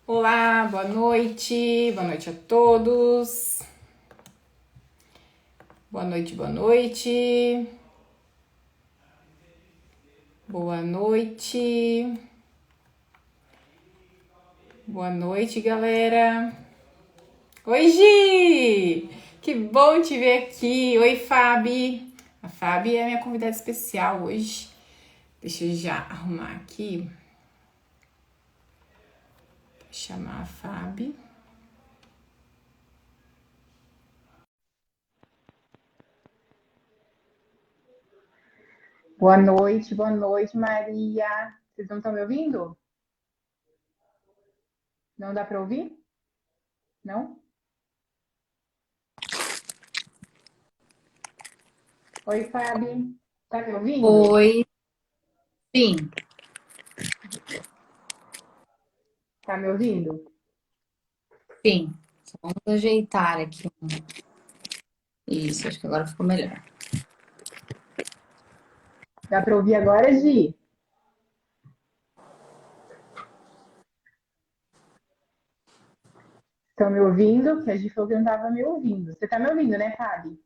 Olá, boa noite a todos. Boa noite, boa noite. Boa noite. Boa noite, galera. Oi, Gi! Que bom te ver aqui. Oi, Fabi. A Fabi é minha convidada especial hoje. Deixa eu já arrumar aqui. Vou chamar a Fabi. Boa noite, Maria. Vocês não estão me ouvindo? Não dá para ouvir? Não? Oi, Fabi. Tá me ouvindo? Oi, sim, Tá me ouvindo? sim. Só vamos ajeitar aqui. Isso, acho que agora ficou melhor. Dá para ouvir agora, Gi? Estão me ouvindo? Porque a Gi falou que não estava me ouvindo. Você tá me ouvindo, né, Fabi?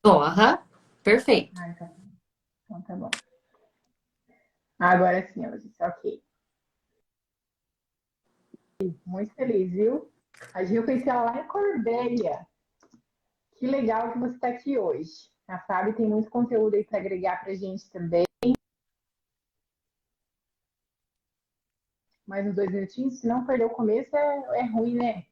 Tô, aham, perfeito. Ah, então tá bom. Agora sim, ela disse, ok. Muito feliz, viu? A Gi eu conheci ela lá em Corbélia. Que legal que você está aqui hoje. A Fabi tem muito conteúdo aí para agregar pra gente também. Mais uns 2 minutinhos, se não perder o começo, é ruim, né?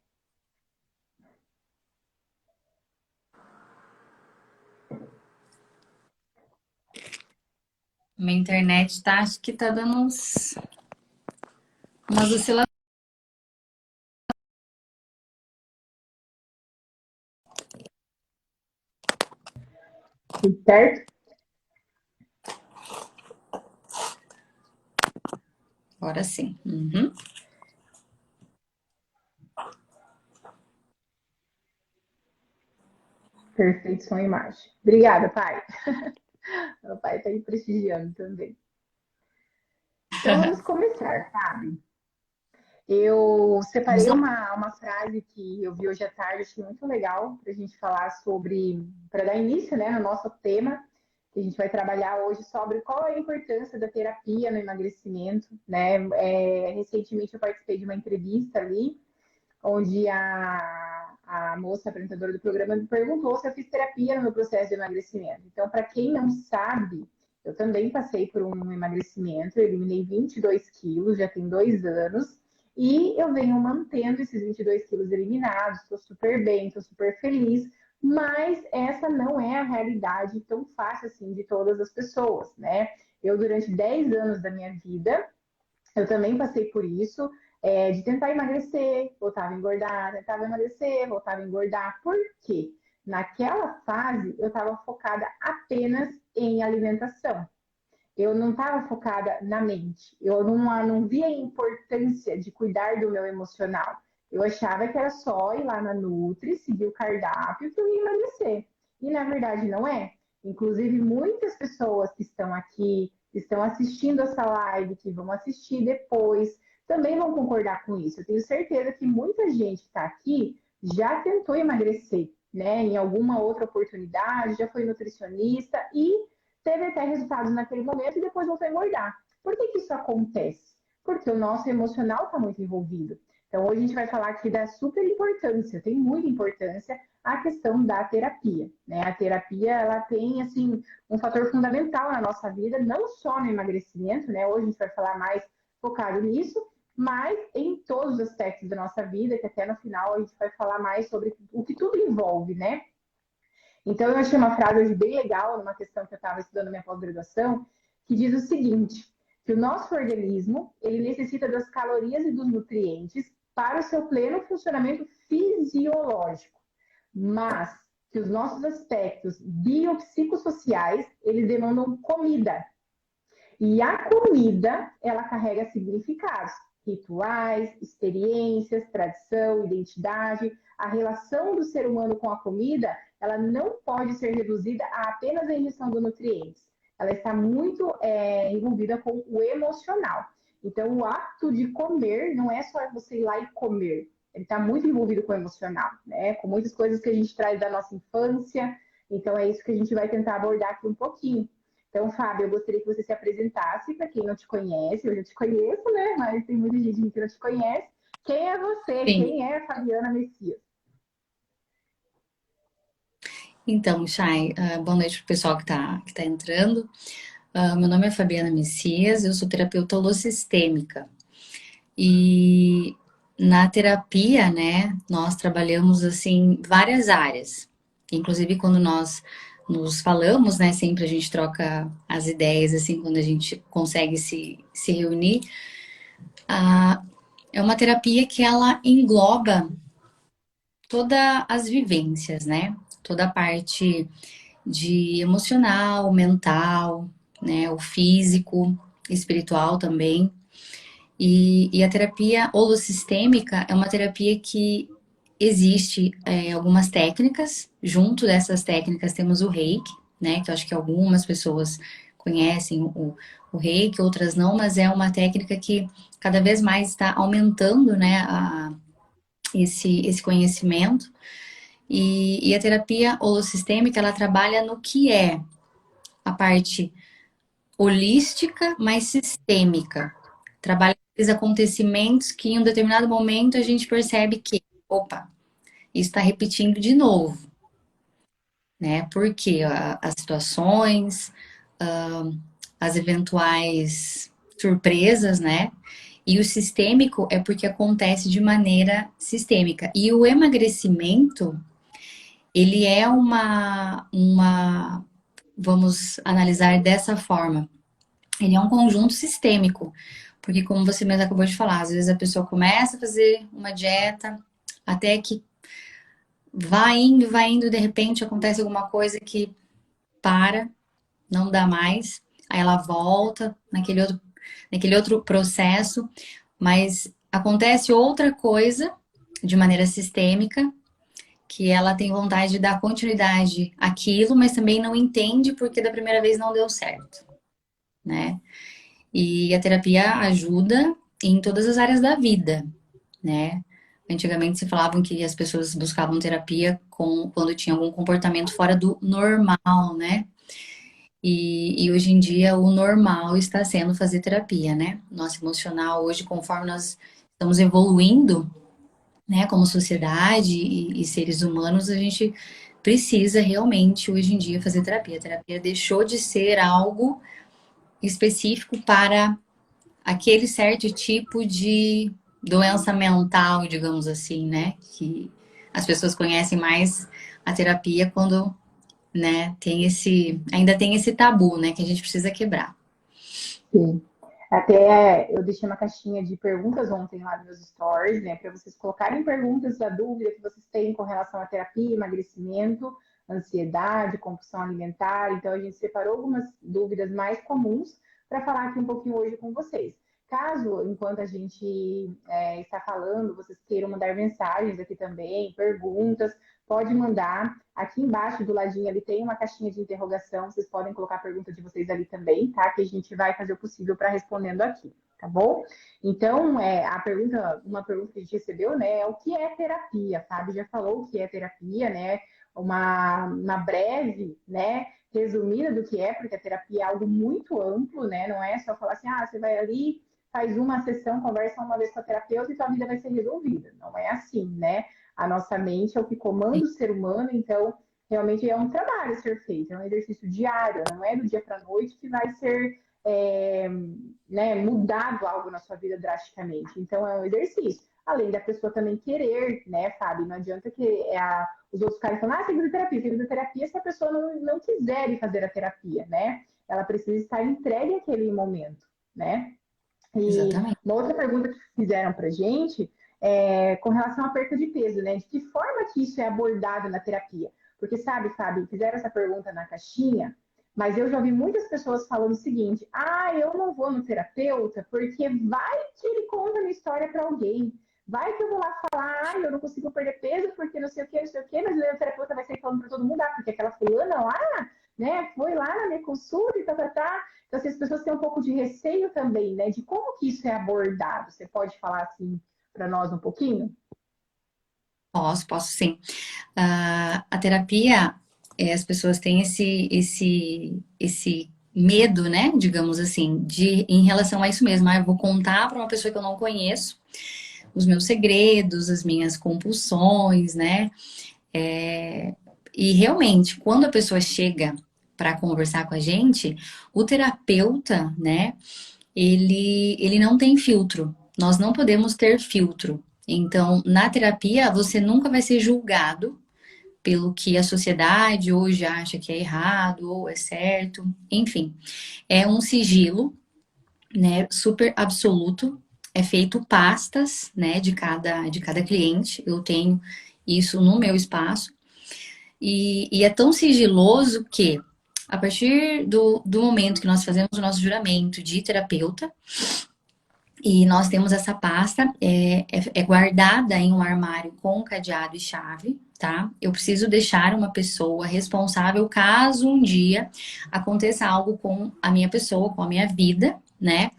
Minha internet tá, acho que tá dando umas oscilações. Tudo certo? Agora sim. Uhum. Perfeito som e imagem. Obrigada, pai. Meu pai está aí prestigiando também. Então vamos começar, Fabi. Eu Vamos separei lá. uma frase que eu vi hoje à tarde, achei muito legal para a gente falar sobre, para dar início, né, no nosso tema, que a gente vai trabalhar hoje sobre qual é a importância da terapia no emagrecimento, né? Recentemente eu participei de uma entrevista ali, onde a moça apresentadora do programa me perguntou se eu fiz terapia no meu processo de emagrecimento. Então, para quem não sabe, eu também passei por um emagrecimento, eu eliminei 22 quilos, já tem 2 anos, e eu venho mantendo esses 22 quilos eliminados, estou super bem, estou super feliz, mas essa não é a realidade tão fácil assim de todas as pessoas, né? Eu, durante 10 anos da minha vida, eu também passei por isso, de tentar emagrecer, voltava a engordar, tentava emagrecer, voltava a engordar. Por quê? Naquela fase, eu estava focada apenas em alimentação. Eu não estava focada na mente. Eu não via a importância de cuidar do meu emocional. Eu achava que era só ir lá na Nutri, seguir o cardápio que eu ia emagrecer. E na verdade não é. Inclusive, muitas pessoas que estão aqui, que estão assistindo essa live, que vão assistir depois, também vão concordar com isso. Eu tenho certeza que muita gente que está aqui já tentou emagrecer, né? Em alguma outra oportunidade, já foi nutricionista e teve até resultados naquele momento e depois voltou a engordar. Por que isso acontece? Porque o nosso emocional está muito envolvido. Então, hoje a gente vai falar aqui da super importância, tem muita importância a questão da terapia, né? A terapia, ela tem, assim, um fator fundamental na nossa vida, não só no emagrecimento, né? Hoje a gente vai falar mais focado nisso, mas em todos os aspectos da nossa vida, que até no final a gente vai falar mais sobre o que tudo envolve, né? Então, eu achei uma frase hoje bem legal, numa questão que eu estava estudando na minha pós-graduação, que diz o seguinte, que o nosso organismo, ele necessita das calorias e dos nutrientes para o seu pleno funcionamento fisiológico, mas que os nossos aspectos biopsicossociais, eles demandam comida. E a comida, ela carrega significados, rituais, experiências, tradição, identidade. A relação do ser humano com a comida, ela não pode ser reduzida a apenas a ingestão de nutrientes. Ela está muito envolvida com o emocional. Então, o ato de comer não é só você ir lá e comer. Ele está muito envolvido com o emocional, né? Com muitas coisas que a gente traz da nossa infância. Então, é isso que a gente vai tentar abordar aqui um pouquinho. Então, Fábio, eu gostaria que você se apresentasse para quem não te conhece. Eu já te conheço, né? Mas tem muita gente que não te conhece. Quem é você? Sim. Quem é a Fabiana Messias? Então, Chay, boa noite pro pessoal que tá entrando. Meu nome é Fabiana Messias, eu sou terapeuta holossistêmica. E na terapia, né, nós trabalhamos, assim, várias áreas. Inclusive, quando nós nos falamos, né, sempre a gente troca as ideias, assim, quando a gente consegue se reunir. É uma terapia que ela engloba todas as vivências, né? Toda a parte de emocional, mental, né? O físico, espiritual também. E a terapia holossistêmica é uma terapia que existe algumas técnicas. Junto dessas técnicas temos o Reiki, né? Que eu acho que algumas pessoas conhecem o Reiki, outras não, mas é uma técnica que cada vez mais está aumentando, né? Esse conhecimento. E a terapia holossistêmica, ela trabalha no que é a parte holística, mas sistêmica. Trabalha com os acontecimentos que em um determinado momento a gente percebe que, opa, isso está repetindo de novo, né? Porque as situações, as eventuais surpresas, né? E o sistêmico é porque acontece de maneira sistêmica. E o emagrecimento, ele é vamos analisar dessa forma. Ele é um conjunto sistêmico, porque como você mesmo acabou de falar, às vezes a pessoa começa a fazer uma dieta, até que vai indo, de repente acontece alguma coisa que para, não dá mais, aí ela volta naquele outro processo, mas acontece outra coisa de maneira sistêmica, que ela tem vontade de dar continuidade àquilo, mas também não entende porque da primeira vez não deu certo, né? E a terapia ajuda em todas as áreas da vida, né? Antigamente se falavam que as pessoas buscavam terapia quando tinha algum comportamento fora do normal, né? E hoje em dia o normal está sendo fazer terapia, né? Nosso emocional hoje, conforme nós estamos evoluindo, né, como sociedade e seres humanos, a gente precisa realmente hoje em dia fazer terapia. A terapia deixou de ser algo específico para aquele certo tipo de doença mental, digamos assim, né? Que as pessoas conhecem mais a terapia quando, né, ainda tem esse tabu, né, que a gente precisa quebrar. Sim. Até eu deixei uma caixinha de perguntas ontem lá nos meus stories, né, para vocês colocarem perguntas da dúvida que vocês têm com relação à terapia, emagrecimento, ansiedade, compulsão alimentar. Então, a gente separou algumas dúvidas mais comuns para falar aqui um pouquinho hoje com vocês. Caso, enquanto a gente está falando, vocês queiram mandar mensagens aqui também, perguntas, pode mandar. Aqui embaixo do ladinho ali tem uma caixinha de interrogação, vocês podem colocar a pergunta de vocês ali também, tá? Que a gente vai fazer o possível para respondendo aqui, tá bom? Então, uma pergunta que a gente recebeu, né, é o que é terapia? A Fábio já falou o que é terapia, né? Uma breve, né, resumida do que é, porque a terapia é algo muito amplo, né? Não é só falar assim, você vai ali, faz uma sessão, conversa uma vez com a terapeuta e sua vida vai ser resolvida. Não é assim, né? A nossa mente é o que comanda o ser humano, então realmente é um trabalho a ser feito, é um exercício diário, não é do dia para a noite que vai ser né, mudado algo na sua vida drasticamente. Então é um exercício. Além da pessoa também querer, né, Fábio? Não adianta que os outros ficarem falando, tem que fazer terapia se a pessoa não quiser ir fazer a terapia, né? Ela precisa estar entregue àquele momento, né? E Exatamente. uma outra pergunta que fizeram para gente com relação à perda de peso, né? De que forma que isso é abordado na terapia? Porque, sabe, Fábio, fizeram essa pergunta na caixinha, mas eu já ouvi muitas pessoas falando o seguinte: eu não vou no terapeuta porque vai que ele conta uma história para alguém. Vai que eu vou lá falar, eu não consigo perder peso porque não sei o que, mas o terapeuta vai sair falando para todo mundo, porque aquela fulana lá né? Foi lá na minha consulta e tá. Então, assim, as pessoas têm um pouco de receio também, né? De como que isso é abordado. Você pode falar assim para nós um pouquinho? Posso sim. A terapia, as pessoas têm esse medo, né? Digamos assim, em relação a isso mesmo. Ah, eu vou contar para uma pessoa que eu não conheço os meus segredos, as minhas compulsões, né? E realmente, quando a pessoa chega para conversar com a gente, o terapeuta, né? Ele não tem filtro. Nós não podemos ter filtro. Então, na terapia, você nunca vai ser julgado pelo que a sociedade hoje acha que é errado ou é certo. Enfim, é um sigilo, né, super absoluto. É feito pastas, né, de cada cliente. Eu tenho isso no meu espaço. E é tão sigiloso que, a partir do momento que nós fazemos o nosso juramento de terapeuta, e nós temos essa pasta, é guardada em um armário com cadeado e chave, tá? Eu preciso deixar uma pessoa responsável caso um dia aconteça algo com a minha pessoa, com a minha vida, né?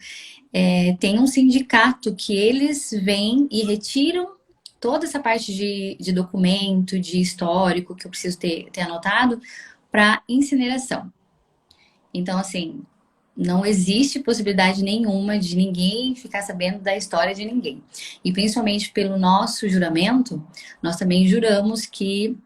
Tem um sindicato que eles vêm e retiram toda essa parte de documento, de histórico que eu preciso ter anotado para incineração. Então, assim, não existe possibilidade nenhuma de ninguém ficar sabendo da história de ninguém. E principalmente pelo nosso juramento, nós também juramos que.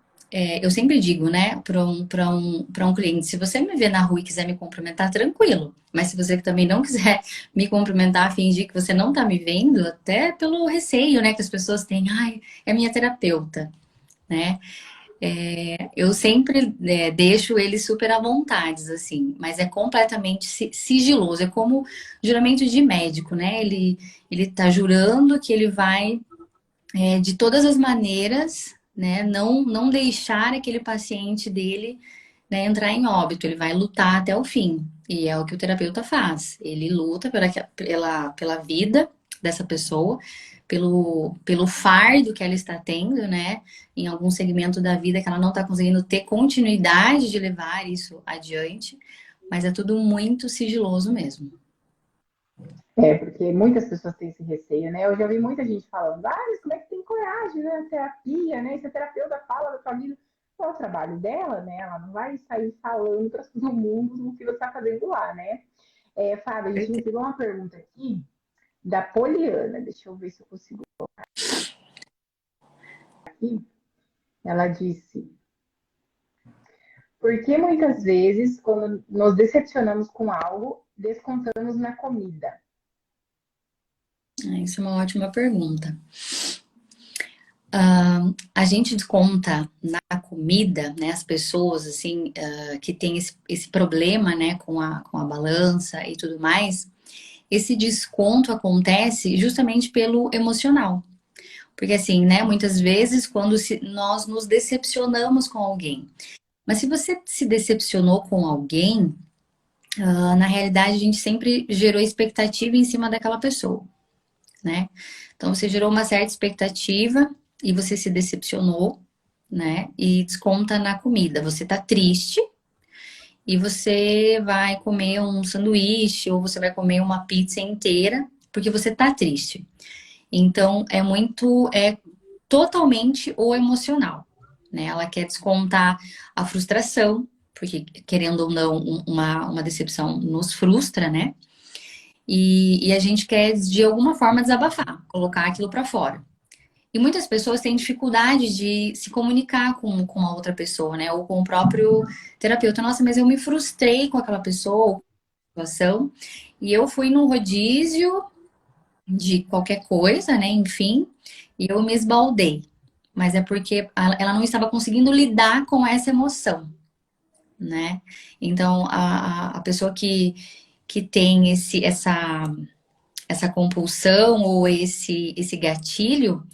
Eu sempre digo, né, para um cliente: se você me ver na rua e quiser me cumprimentar, tranquilo. Mas se você também não quiser me cumprimentar, fingir que você não tá me vendo, até pelo receio, né, que as pessoas têm: ai, é minha terapeuta, né? Eu sempre deixo ele super à vontade, assim, mas é completamente sigiloso. É como juramento de médico, né? Ele tá jurando que ele vai, de todas as maneiras, né, não deixar aquele paciente dele, né, entrar em óbito. Ele vai lutar até o fim. E é o que o terapeuta faz. Ele luta pela vida dessa pessoa, pelo fardo que ela está tendo, né? Em algum segmento da vida que ela não está conseguindo ter continuidade de levar isso adiante. Mas é tudo muito sigiloso mesmo. Porque muitas pessoas têm esse receio, né? Eu já vi muita gente falando, mas como é que tem coragem, né? Terapia, né? Se a terapeuta fala da sua vida, qual é o trabalho dela, né? Ela não vai sair falando para todo mundo o que você está fazendo lá, né? Fábio, a gente recebeu uma pergunta aqui da Poliana, deixa eu ver se eu consigo aqui. Ela disse: por que muitas vezes, quando nos decepcionamos com algo, descontamos na comida? Isso é uma ótima pergunta. A gente desconta na comida, né, as pessoas, assim, que tem esse problema, né, com a balança e tudo mais, esse desconto acontece justamente pelo emocional. Porque, assim, né, muitas vezes, quando nós nos decepcionamos com alguém. Mas se você se decepcionou com alguém, na realidade, a gente sempre gerou expectativa em cima daquela pessoa, né? Então, você gerou uma certa expectativa e você se decepcionou, né? E desconta na comida. Você tá triste e você vai comer um sanduíche ou você vai comer uma pizza inteira porque você tá triste. Então, é totalmente o emocional, né? Ela quer descontar a frustração, porque querendo ou não, uma decepção nos frustra, né? E a gente quer, de alguma forma, desabafar, colocar aquilo para fora. E muitas pessoas têm dificuldade de se comunicar com a outra pessoa, né? Ou com o próprio terapeuta. Nossa, mas eu me frustrei com aquela pessoa, com a situação, e eu fui num rodízio de qualquer coisa, né? Enfim, e eu me esbaldei. Mas é porque ela não estava conseguindo lidar com essa emoção, né? Então, a pessoa que tem essa compulsão ou esse gatilho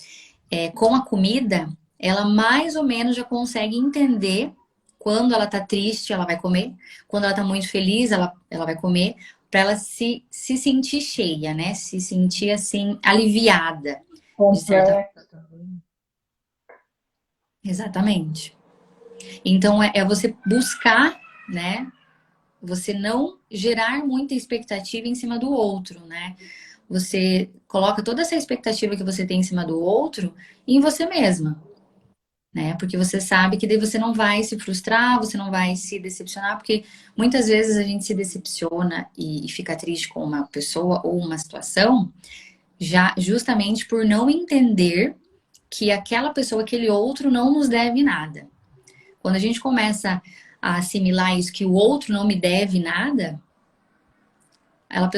com a comida, ela mais ou menos já consegue entender quando ela tá triste, ela vai comer, quando ela tá muito feliz, ela vai comer, para ela se sentir cheia, né? Se sentir assim, aliviada, de certa forma. Completo. Exatamente. Então é você buscar, né? Você não gerar muita expectativa em cima do outro, né? Você coloca toda essa expectativa que você tem em cima do outro em você mesma, né? Porque você sabe que daí você não vai se frustrar, você não vai se decepcionar, porque muitas vezes a gente se decepciona e fica triste com uma pessoa ou uma situação, já justamente por não entender que aquela pessoa, aquele outro não nos deve nada. Quando a gente começa a assimilar isso, que o outro não me deve nada,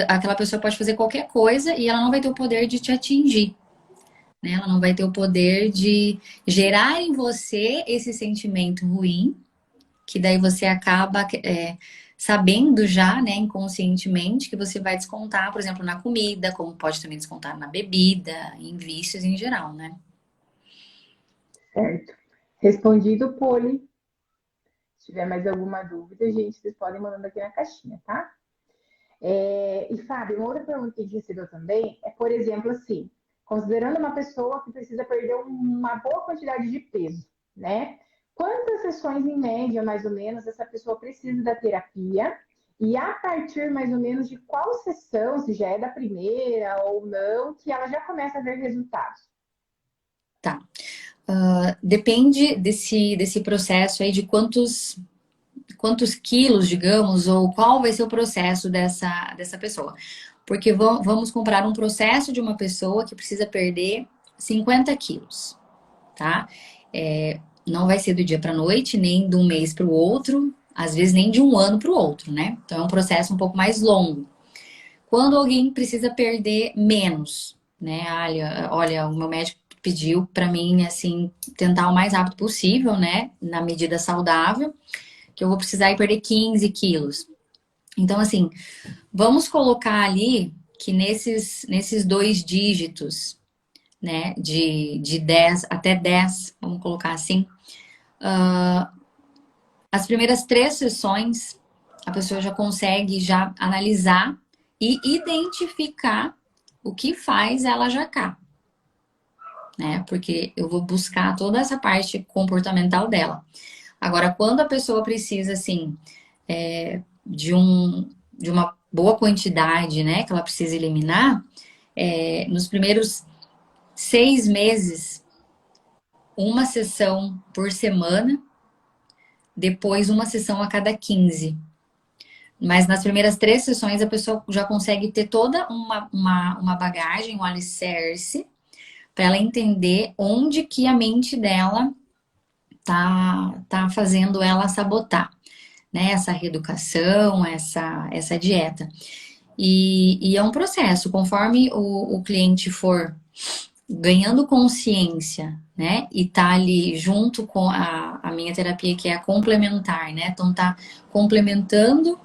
aquela pessoa pode fazer qualquer coisa e ela não vai ter o poder de te atingir, né? Ela não vai ter o poder de gerar em você esse sentimento ruim, que daí você acaba sabendo já, né, inconscientemente, que você vai descontar, por exemplo, na comida, como pode também descontar na bebida, em vícios em geral, né? Certo. Respondido, Poli. Se tiver mais alguma dúvida, gente, vocês podem mandando aqui na caixinha, tá? E, Fábio, uma outra pergunta que a gente recebeu também é, por exemplo, assim, considerando uma pessoa que precisa perder uma boa quantidade de peso, né? Quantas sessões, em média, mais ou menos, essa pessoa precisa da terapia? E a partir, mais ou menos, de qual sessão, se já é da primeira ou não, que ela já começa a ver resultados? Tá. Depende desse processo aí de quantos quilos, digamos, ou qual vai ser o processo dessa pessoa. Porque vamos comparar um processo de uma pessoa que precisa perder 50 quilos, tá? Não vai ser do dia para noite, nem de um mês para o outro, às vezes nem de um ano para o outro, né? Então é um processo um pouco mais longo. Quando alguém precisa perder menos, né? Olha, o meu médico pediu para mim, assim, tentar o mais rápido possível, né? Na medida saudável, que eu vou precisar ir perder 15 quilos. Então, assim, vamos colocar ali que nesses dois dígitos, né, de 10 até 10, vamos colocar assim, as primeiras 3 sessões, a pessoa já consegue já analisar e identificar o que faz ela jacar, né? Porque eu vou buscar toda essa parte comportamental dela. Agora, quando a pessoa precisa, assim, de uma boa quantidade, né, que ela precisa eliminar, nos primeiros 6 meses, uma sessão por semana, depois uma sessão a cada 15. Mas nas primeiras 3 sessões a pessoa já consegue ter toda uma bagagem, um alicerce, para ela entender onde que a mente dela tá fazendo ela sabotar, né? Essa reeducação, essa dieta. E é um processo, conforme o cliente for ganhando consciência, né? E tá ali junto com a minha terapia, que é a complementar, né? Então tá complementando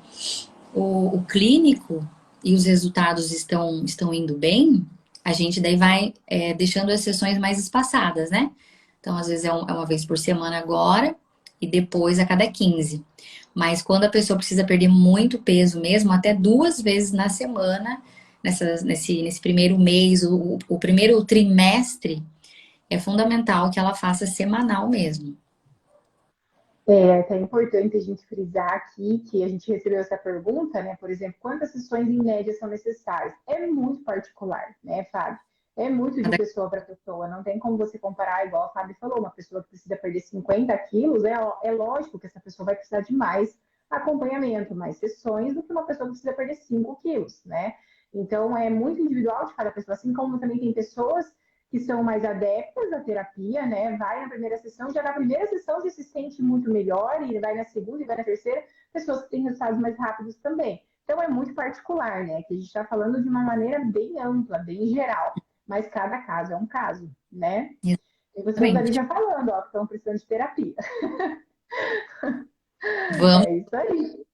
o clínico e os resultados estão indo bem, a gente daí vai deixando as sessões mais espaçadas, né? Então, às vezes é uma vez por semana agora e depois a cada 15. Mas quando a pessoa precisa perder muito peso mesmo, até 2 vezes na semana, nesse primeiro mês, o primeiro trimestre, é fundamental que ela faça semanal mesmo. É até importante a gente frisar aqui que a gente recebeu essa pergunta, né? Por exemplo, quantas sessões em média são necessárias? É muito particular, né, Fábio? É muito de Cada- pessoa para pessoa. Não tem como você comparar, igual a Fábio falou, uma pessoa que precisa perder 50 quilos, é lógico que essa pessoa vai precisar de mais acompanhamento, mais sessões, do que uma pessoa que precisa perder 5 quilos, né? Então, é muito individual de cada pessoa. Assim como também tem pessoas que são mais adeptas à terapia, né? Vai na primeira sessão, já na primeira sessão já se sente muito melhor, e vai na segunda e vai na terceira, pessoas que têm resultados mais rápidos também. Então é muito particular, né? Que a gente está falando de uma maneira bem ampla, bem geral, mas cada caso é um caso, né? Tem pessoas ali Exatamente. já falando, ó, que estão precisando de terapia. Vamos, É isso aí.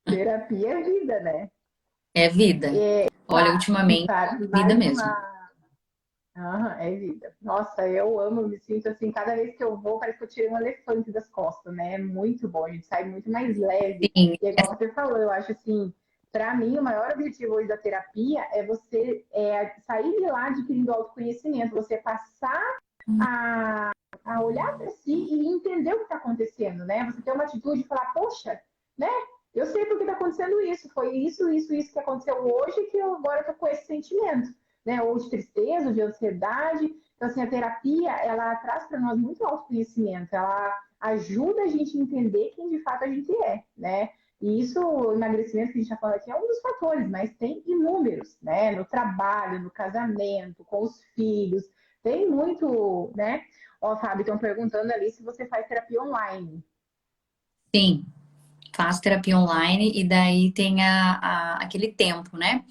Terapia é vida, né? é vida. Olha, E ultimamente, Fábio, vida mais mesmo. uma. Aham, é vida. Nossa, eu amo, me sinto assim, cada vez que eu vou, parece que eu tirei um elefante das costas, né? É muito bom, a gente sai muito mais leve. Sim, E é igual você falou, eu acho assim, para mim, o maior objetivo hoje da terapia é você sair de lá adquirindo autoconhecimento, você passar a olhar para si e entender o que está acontecendo, né? Você ter uma atitude de falar, poxa, né? Eu sei porque está acontecendo isso, foi isso que aconteceu hoje que eu agora estou com esse sentimento, né? Ou de tristeza, ou de ansiedade. Então, assim, a terapia, ela traz para nós muito autoconhecimento, ela ajuda a gente a entender quem de fato a gente é, né? E isso, o emagrecimento que a gente está falando aqui é um dos fatores, mas tem inúmeros, né? No trabalho, no casamento, com os filhos, tem muito, né? Ó, Fábio, estão perguntando ali se você faz terapia online. Sim, faço terapia online e daí tem aquele tempo, né?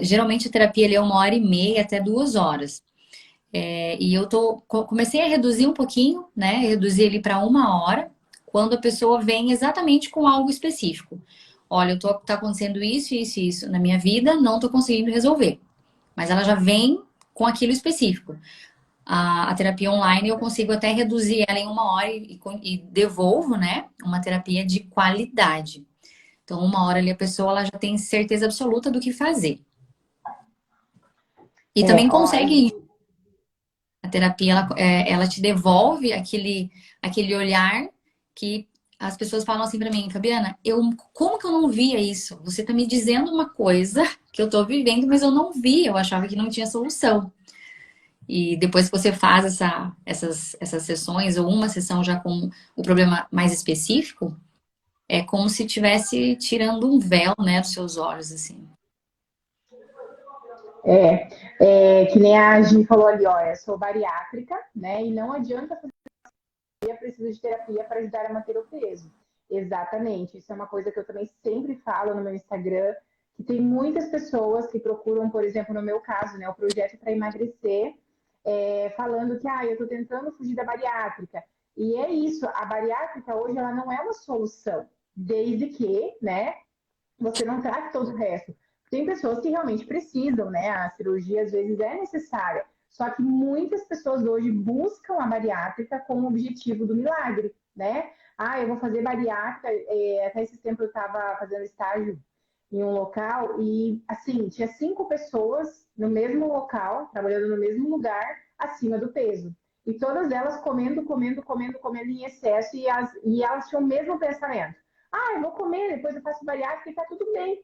Geralmente a terapia ali é 1h30 até 2 horas. E eu comecei a reduzir um pouquinho, né? Reduzir ele para 1 hora, quando a pessoa vem exatamente com algo específico. Olha, tá acontecendo isso, isso e isso na minha vida, não tô conseguindo resolver. Mas ela já vem com aquilo específico. A terapia online eu consigo até reduzir ela em 1 hora e devolvo, né? Uma terapia de qualidade. Então, 1 hora ali a pessoa ela já tem certeza absoluta do que fazer. E também Ó, consegue. A terapia, ela te devolve aquele olhar que as pessoas falam assim pra mim, Fabiana, como que eu não via isso? Você tá me dizendo uma coisa que eu tô vivendo, mas eu não vi, eu achava que não tinha solução. E depois que você faz essas sessões, ou uma sessão já com o problema mais específico, é como se estivesse tirando um véu, né, dos seus olhos, assim. que nem a Gi falou ali, ó, eu sou bariátrica, né? E não adianta fazer terapia, precisa de terapia para ajudar a manter o peso. Exatamente, isso é uma coisa que eu também sempre falo no meu Instagram, que tem muitas pessoas que procuram, por exemplo, no meu caso, né, o projeto para emagrecer, falando que eu estou tentando fugir da bariátrica. E é isso, a bariátrica hoje ela não é uma solução, desde que, né, você não trate todo o resto. Tem pessoas que realmente precisam, né? A cirurgia às vezes é necessária. Só que muitas pessoas hoje buscam a bariátrica como objetivo do milagre, né? Eu vou fazer bariátrica. Até esse tempo eu estava fazendo estágio em um local e, assim, tinha 5 pessoas no mesmo local, trabalhando no mesmo lugar, acima do peso. E todas elas comendo em excesso e elas tinham o mesmo pensamento. Eu vou comer, depois eu faço bariátrica e tá tudo bem.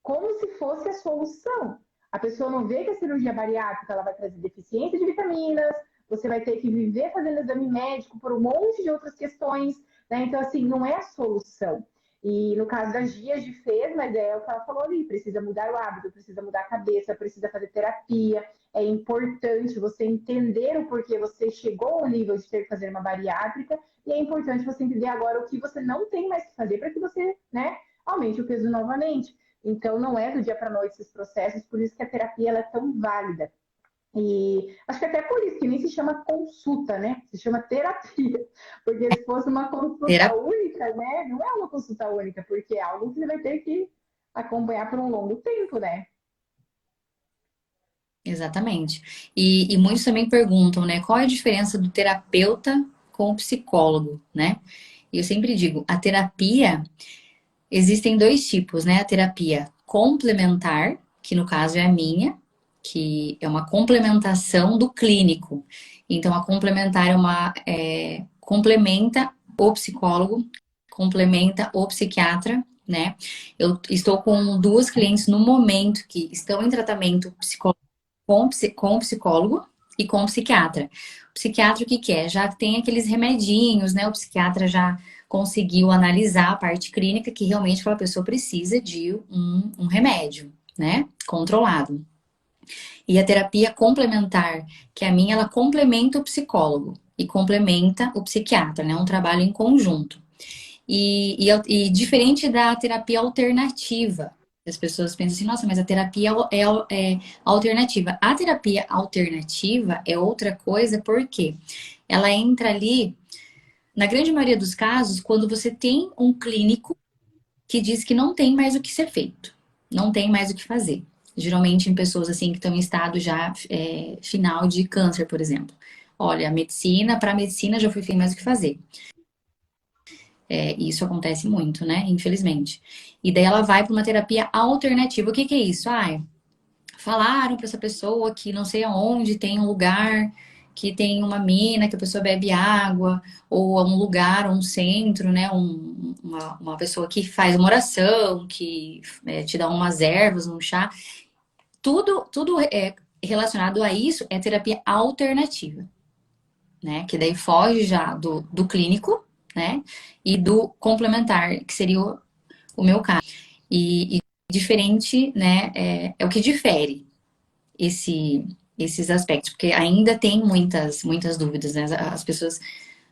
Como se fosse a solução. A pessoa não vê que a cirurgia bariátrica ela vai trazer deficiência de vitaminas, você vai ter que viver fazendo exame médico por um monte de outras questões, né? Então, assim, não é a solução. E no caso das dias de fez, mas é o que ela falou ali, precisa mudar o hábito, precisa mudar a cabeça, precisa fazer terapia. É importante você entender o porquê você chegou ao nível de ter que fazer uma bariátrica e é importante você entender agora o que você não tem mais que fazer para que você, né, aumente o peso novamente. Então, não é do dia para a noite esses processos, por isso que a terapia ela é tão válida. E acho que até por isso que nem se chama consulta, né? Se chama terapia. Porque se fosse uma consulta Terapia, única, né? Não é uma consulta única, porque é algo que você vai ter que acompanhar por um longo tempo, né? exatamente. E muitos também perguntam, né, qual é a diferença do terapeuta com o psicólogo, né? E eu sempre digo, a terapia, existem dois tipos, né? A terapia complementar, que no caso é a minha, que é uma complementação do clínico. Então, a complementar complementa o psicólogo, complementa o psiquiatra, né? Eu estou com 2 clientes no momento que estão em tratamento psicológico com psicólogo e com psiquiatra. O psiquiatra, o que que é? Já tem aqueles remedinhos, né? O psiquiatra já conseguiu analisar a parte clínica que realmente aquela pessoa precisa de um remédio, né? Controlado. E a terapia complementar, que é a minha, ela complementa o psicólogo e complementa o psiquiatra, né? Um trabalho em conjunto. E diferente da terapia alternativa, as pessoas pensam assim, nossa, mas a terapia é alternativa. A terapia alternativa é outra coisa porque ela entra ali, na grande maioria dos casos, quando você tem um clínico que diz que não tem mais o que ser feito, não tem mais o que fazer. Geralmente em pessoas assim que estão em estado já final de câncer, por exemplo. Olha, para a medicina já foi feito mais o que fazer. E isso acontece muito, né? Infelizmente. E daí ela vai para uma terapia alternativa. O que que é isso? Falaram para essa pessoa que não sei aonde tem um lugar que tem uma mina que a pessoa bebe água, ou um lugar, um centro, né? Uma pessoa que faz uma oração, que te dá umas ervas, um chá. Tudo relacionado a isso é terapia alternativa, né? Que daí foge já do clínico, né? E do complementar, que seria o meu caso. E diferente, né? É o que difere esses aspectos, porque ainda tem muitas dúvidas, né? As pessoas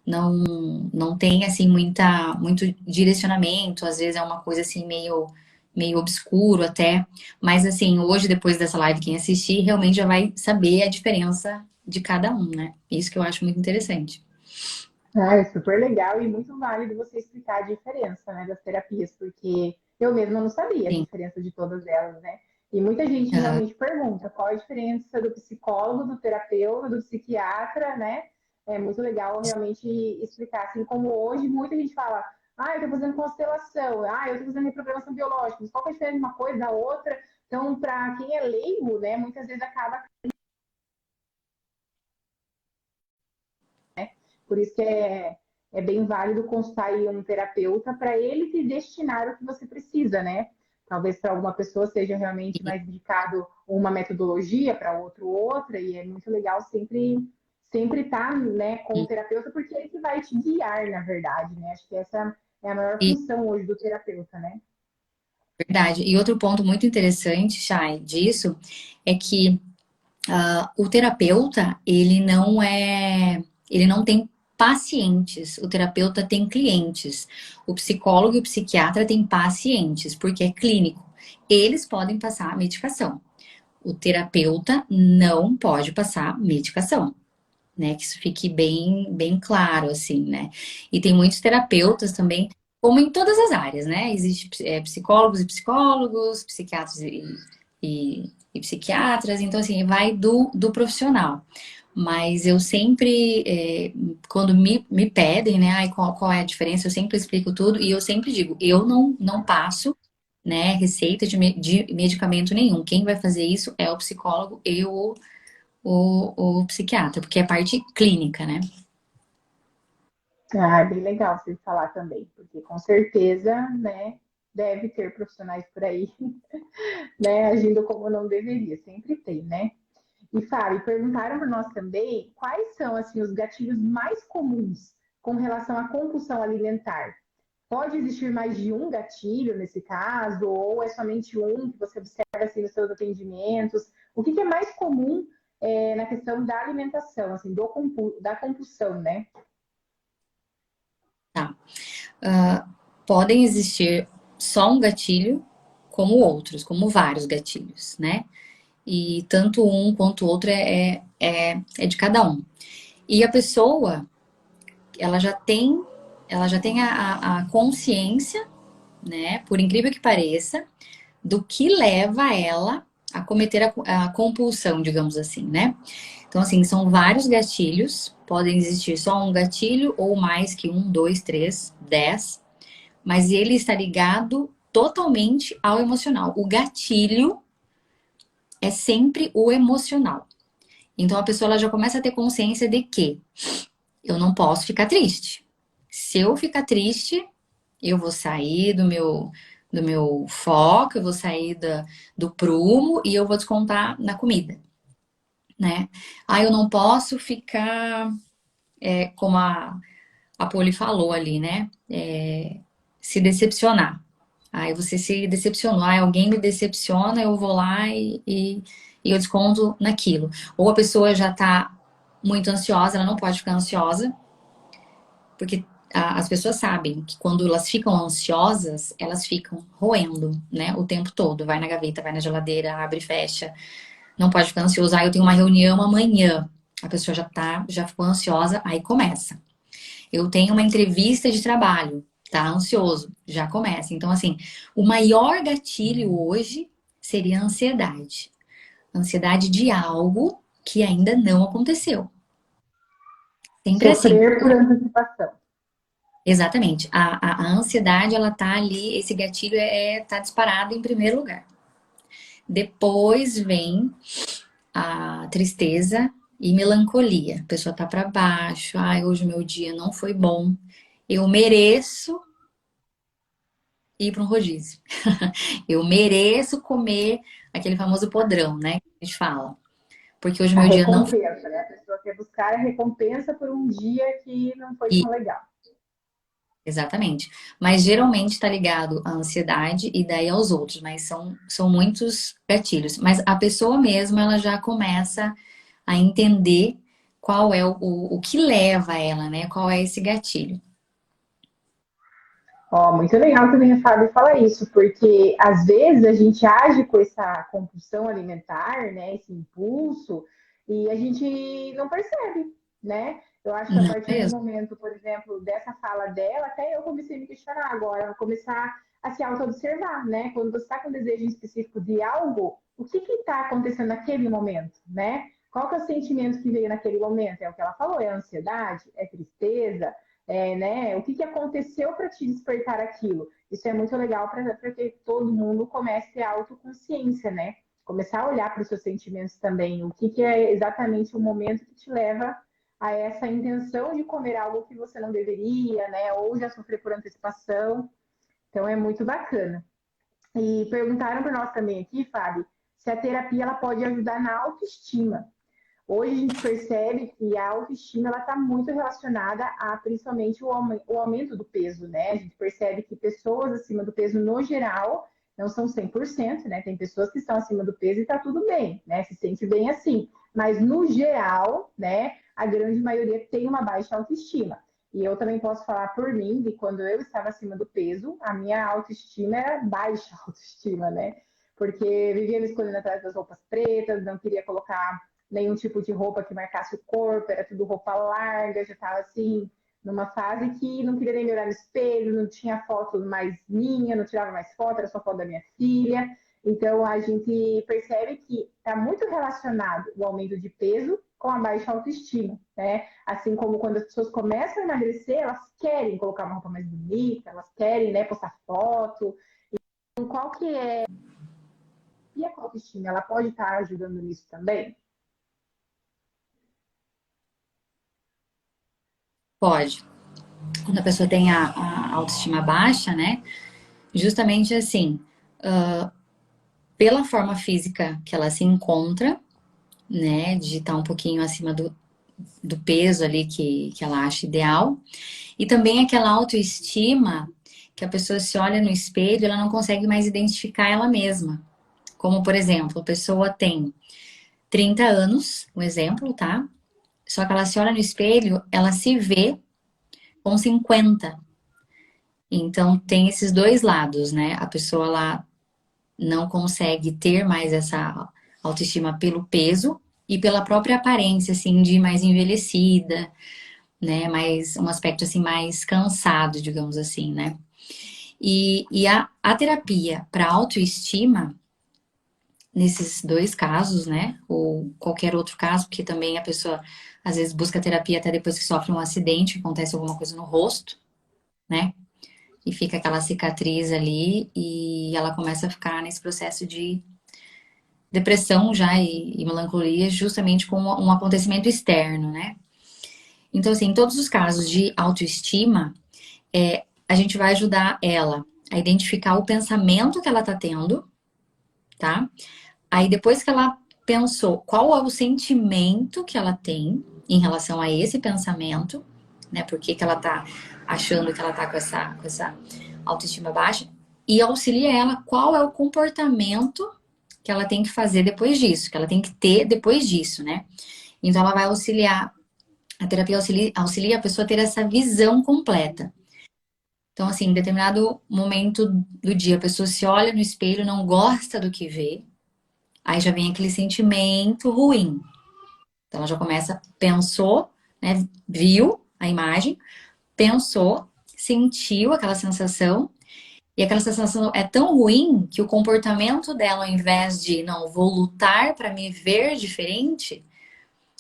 não têm, assim, muito direcionamento, às vezes é uma coisa, assim, meio obscuro até, mas, assim, hoje, depois dessa live, quem assistir, realmente já vai saber a diferença de cada um, né? Isso que eu acho muito interessante. Ah, é super legal e muito válido você explicar a diferença, né, das terapias, porque eu mesma não sabia a Sim. diferença de todas elas, né? E muita gente Aham. realmente pergunta qual a diferença do psicólogo, do terapeuta, do psiquiatra, né? É muito legal realmente explicar, assim como hoje muita gente fala, ah, eu tô fazendo constelação, ah, eu tô fazendo reprogramação biológica, mas qual que é a diferença de uma coisa da outra? Então, para quem é leigo, né, muitas vezes acaba. Por isso que é bem válido consultar aí um terapeuta para ele te destinar o que você precisa, né? Talvez para alguma pessoa seja realmente mais indicado uma metodologia, para outro outra, e é muito legal sempre estar, né, com o terapeuta, porque ele que vai te guiar, na verdade, né? Acho que essa é a maior E, função hoje do terapeuta, né? verdade. E outro ponto muito interessante, Chay, disso, é que o terapeuta, ele não tem pacientes, o terapeuta tem clientes. O psicólogo e o psiquiatra têm pacientes, porque é clínico. Eles podem passar a medicação. O terapeuta não pode passar medicação, né? Que isso fique bem claro, assim, né? E tem muitos terapeutas também, como em todas as áreas, né? Existem psicólogos e psicólogos, psiquiatras e psiquiatras, então, assim, vai do profissional. Mas eu sempre, quando me pedem, né, ai, qual é a diferença, eu sempre explico tudo e eu sempre digo, eu não passo, né, receita de medicamento nenhum. Quem vai fazer isso é o psicólogo e o psiquiatra, porque é parte clínica, né? Ah, é bem legal você falar também, porque com certeza, né, deve ter profissionais por aí, né, agindo como não deveria, sempre tem, né? E Fábio, perguntaram para nós também quais são assim os gatilhos mais comuns com relação à compulsão alimentar. Pode existir mais de um gatilho nesse caso, ou é somente um que você observa assim, nos seus atendimentos? O que é mais comum na questão da alimentação, assim, da compulsão, né? Tá. Podem existir só um gatilho, como outros, como vários gatilhos, né? E tanto um quanto o outro é de cada um. E a pessoa, ela já tem, ela já tem a consciência, né? Por incrível que pareça, do que leva ela a cometer a compulsão, digamos assim, né? Então, assim, são vários gatilhos, podem existir só um gatilho ou mais que um, dois, três, 10, mas ele está ligado totalmente ao emocional. O gatilho é sempre o emocional. Então a pessoa ela já começa a ter consciência de que eu não posso ficar triste. Se eu ficar triste, eu vou sair do meu foco, eu vou sair do prumo e eu vou descontar na comida, né? Ah, eu não posso ficar, como a Poli falou ali, né? Se decepcionar. Aí você se decepcionou, aí alguém me decepciona, eu vou lá e eu desconto naquilo. Ou a pessoa já tá muito ansiosa, ela não pode ficar ansiosa, porque as pessoas sabem que quando elas ficam ansiosas, elas ficam roendo, né, o tempo todo. Vai na gaveta, vai na geladeira, abre e fecha. Não pode ficar ansioso. Ah, eu tenho uma reunião amanhã. A pessoa já ficou ansiosa, aí começa. Eu tenho uma entrevista de trabalho, tá ansioso, já começa. Então, assim, o maior gatilho hoje seria a ansiedade. Ansiedade de algo que ainda não aconteceu. Sempre assim. Sofrer por antecipação. Exatamente. A ansiedade, ela tá ali, esse gatilho tá disparado em primeiro lugar. Depois vem a tristeza e melancolia. A pessoa tá para baixo, ai, hoje o meu dia não foi bom. Eu mereço ir para um rodízio. Eu mereço comer aquele famoso podrão, né? Que a gente fala. Porque hoje o A meu dia não foi. recompensa, né? A pessoa quer buscar a recompensa por um dia que não foi tão legal. Exatamente. Mas geralmente está ligado à ansiedade e daí aos outros, mas são muitos gatilhos. Mas a pessoa mesma, ela já começa a entender qual é o que leva ela, né? Qual é esse gatilho. Ó, muito legal também o Fábio falar isso, porque às vezes a gente age com essa compulsão alimentar, né, esse impulso, e a gente não percebe, né? Eu acho que a Não partir do mesmo? momento, por exemplo, dessa fala dela, até eu comecei a me questionar agora, começar a se auto-observar, né? Quando você está com desejo específico de algo, o que está acontecendo naquele momento, né? Qual que é o sentimento que veio naquele momento? É o que ela falou, é ansiedade, é tristeza, né? O que, que aconteceu para te despertar aquilo? Isso é muito legal para que todo mundo comece a ter autoconsciência, né? Começar a olhar para os seus sentimentos também. O que, que é exatamente o momento que te leva a essa intenção de comer algo que você não deveria, né? Ou já sofrer por antecipação. Então é muito bacana. E perguntaram para nós também aqui, Fábio, se a terapia ela pode ajudar na autoestima. Hoje a gente percebe que a autoestima ela está muito relacionada a principalmente o aumento do peso, né? A gente percebe que pessoas acima do peso no geral não são 100%, né? Tem pessoas que estão acima do peso e está tudo bem, né? Se sente bem assim. Mas no geral, né? A grande maioria tem uma baixa autoestima. E eu também posso falar por mim, de quando eu estava acima do peso, a minha autoestima era baixa autoestima, né? Porque vivia me escolhendo atrás das roupas pretas, não queria colocar nenhum tipo de roupa que marcasse o corpo, era tudo roupa larga, já estava assim, numa fase que não queria nem me olhar no espelho, não tinha foto mais minha, não tirava mais foto, era só foto da minha filha. Então a gente percebe que está muito relacionado o aumento de peso com a baixa autoestima, né? Assim como quando as pessoas começam a emagrecer, elas querem colocar uma roupa mais bonita, elas querem, né, postar foto. Então, qual que é e a autoestima? Ela pode estar ajudando nisso também? Pode. Quando a pessoa tem a autoestima baixa, né? Justamente assim, pela forma física que ela se encontra, né? De estar um pouquinho acima do peso ali que ela acha ideal. E também aquela autoestima que a pessoa se olha no espelho, ela não consegue mais identificar ela mesma. Como, por exemplo, a pessoa tem 30 anos, um exemplo, tá? Só que ela se olha no espelho, ela se vê com 50. Então tem esses dois lados, né? A pessoa ela não consegue ter mais essa autoestima pelo peso e pela própria aparência, assim, de mais envelhecida, né? Mais um aspecto assim mais cansado, digamos assim, né? E a terapia para autoestima, nesses dois casos, né? Ou qualquer outro caso, porque também a pessoa às vezes busca terapia até depois que sofre um acidente, acontece alguma coisa no rosto, né? E fica aquela cicatriz ali e ela começa a ficar nesse processo de depressão já e melancolia, justamente com um acontecimento externo, né? Então, assim, em todos os casos de autoestima, a gente vai ajudar ela a identificar o pensamento que ela tá tendo, tá? Aí depois que ela pensou qual é o sentimento que ela tem em relação a esse pensamento, né? Por que que ela tá achando que ela tá com essa autoestima baixa, e auxilia ela qual é o comportamento que ela tem que fazer depois disso, que ela tem que ter depois disso, né? Então ela vai auxiliar, a terapia auxilia a pessoa a ter essa visão completa. Então, assim, em determinado momento do dia, a pessoa se olha no espelho, não gosta do que vê, aí já vem aquele sentimento ruim. Então ela já começa, pensou, né? Viu a imagem, pensou, sentiu aquela sensação, e aquela sensação é tão ruim que o comportamento dela, ao invés de não, vou lutar para me ver diferente,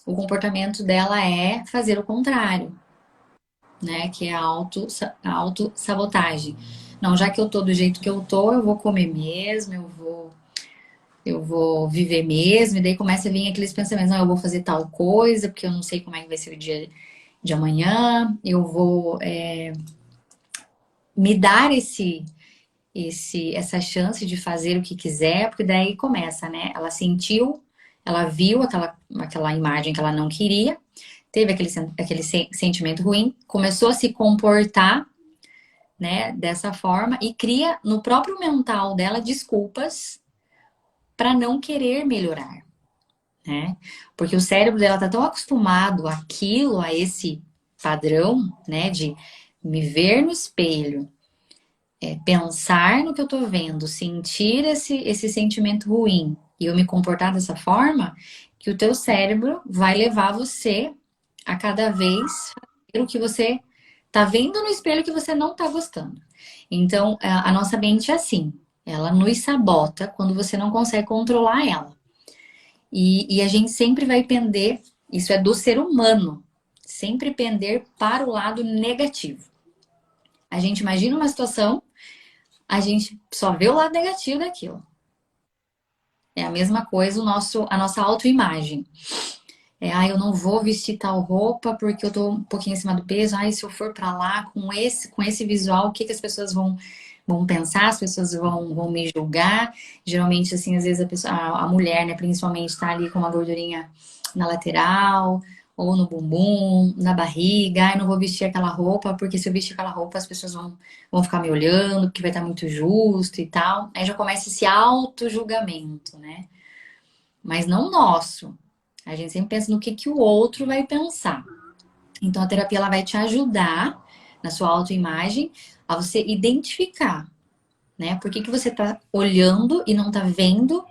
o comportamento dela é fazer o contrário, né? Que é a autossabotagem. Não, já que eu tô do jeito que eu tô, eu vou comer mesmo, eu vou viver mesmo, e daí começa a vir aqueles pensamentos, não, eu vou fazer tal coisa, porque eu não sei como é que vai ser o dia de amanhã, eu vou me dar essa chance de fazer o que quiser, porque daí começa, né? Ela sentiu, ela viu aquela imagem que ela não queria, teve aquele sentimento ruim, começou a se comportar, né, dessa forma e cria no próprio mental dela desculpas para não querer melhorar, né? Porque o cérebro dela tá tão acostumado àquilo, a esse padrão, né, de me ver no espelho, pensar no que eu tô vendo, sentir esse sentimento ruim e eu me comportar dessa forma, que o teu cérebro vai levar você a cada vez fazer o que você tá vendo no espelho que você não tá gostando. Então, a nossa mente é assim, ela nos sabota quando você não consegue controlar ela. E a gente sempre vai pender, isso é do ser humano, sempre pender para o lado negativo. A gente imagina uma situação, a gente só vê o lado negativo daquilo. É a mesma coisa a nossa autoimagem. Eu não vou vestir tal roupa porque eu tô um pouquinho acima do peso. Se eu for pra lá com esse visual, o que que as pessoas vão pensar? As pessoas vão me julgar. Geralmente, assim, às vezes a mulher, né, principalmente, tá ali com uma gordurinha na lateral, ou no bumbum, na barriga. Eu não vou vestir aquela roupa, porque se eu vestir aquela roupa, as pessoas vão ficar me olhando, porque vai estar muito justo e tal. Aí já começa esse auto-julgamento, né? Mas não nosso. A gente sempre pensa no que o outro vai pensar. Então a terapia ela vai te ajudar na sua autoimagem a você identificar, né? Por que você tá olhando e não tá vendo,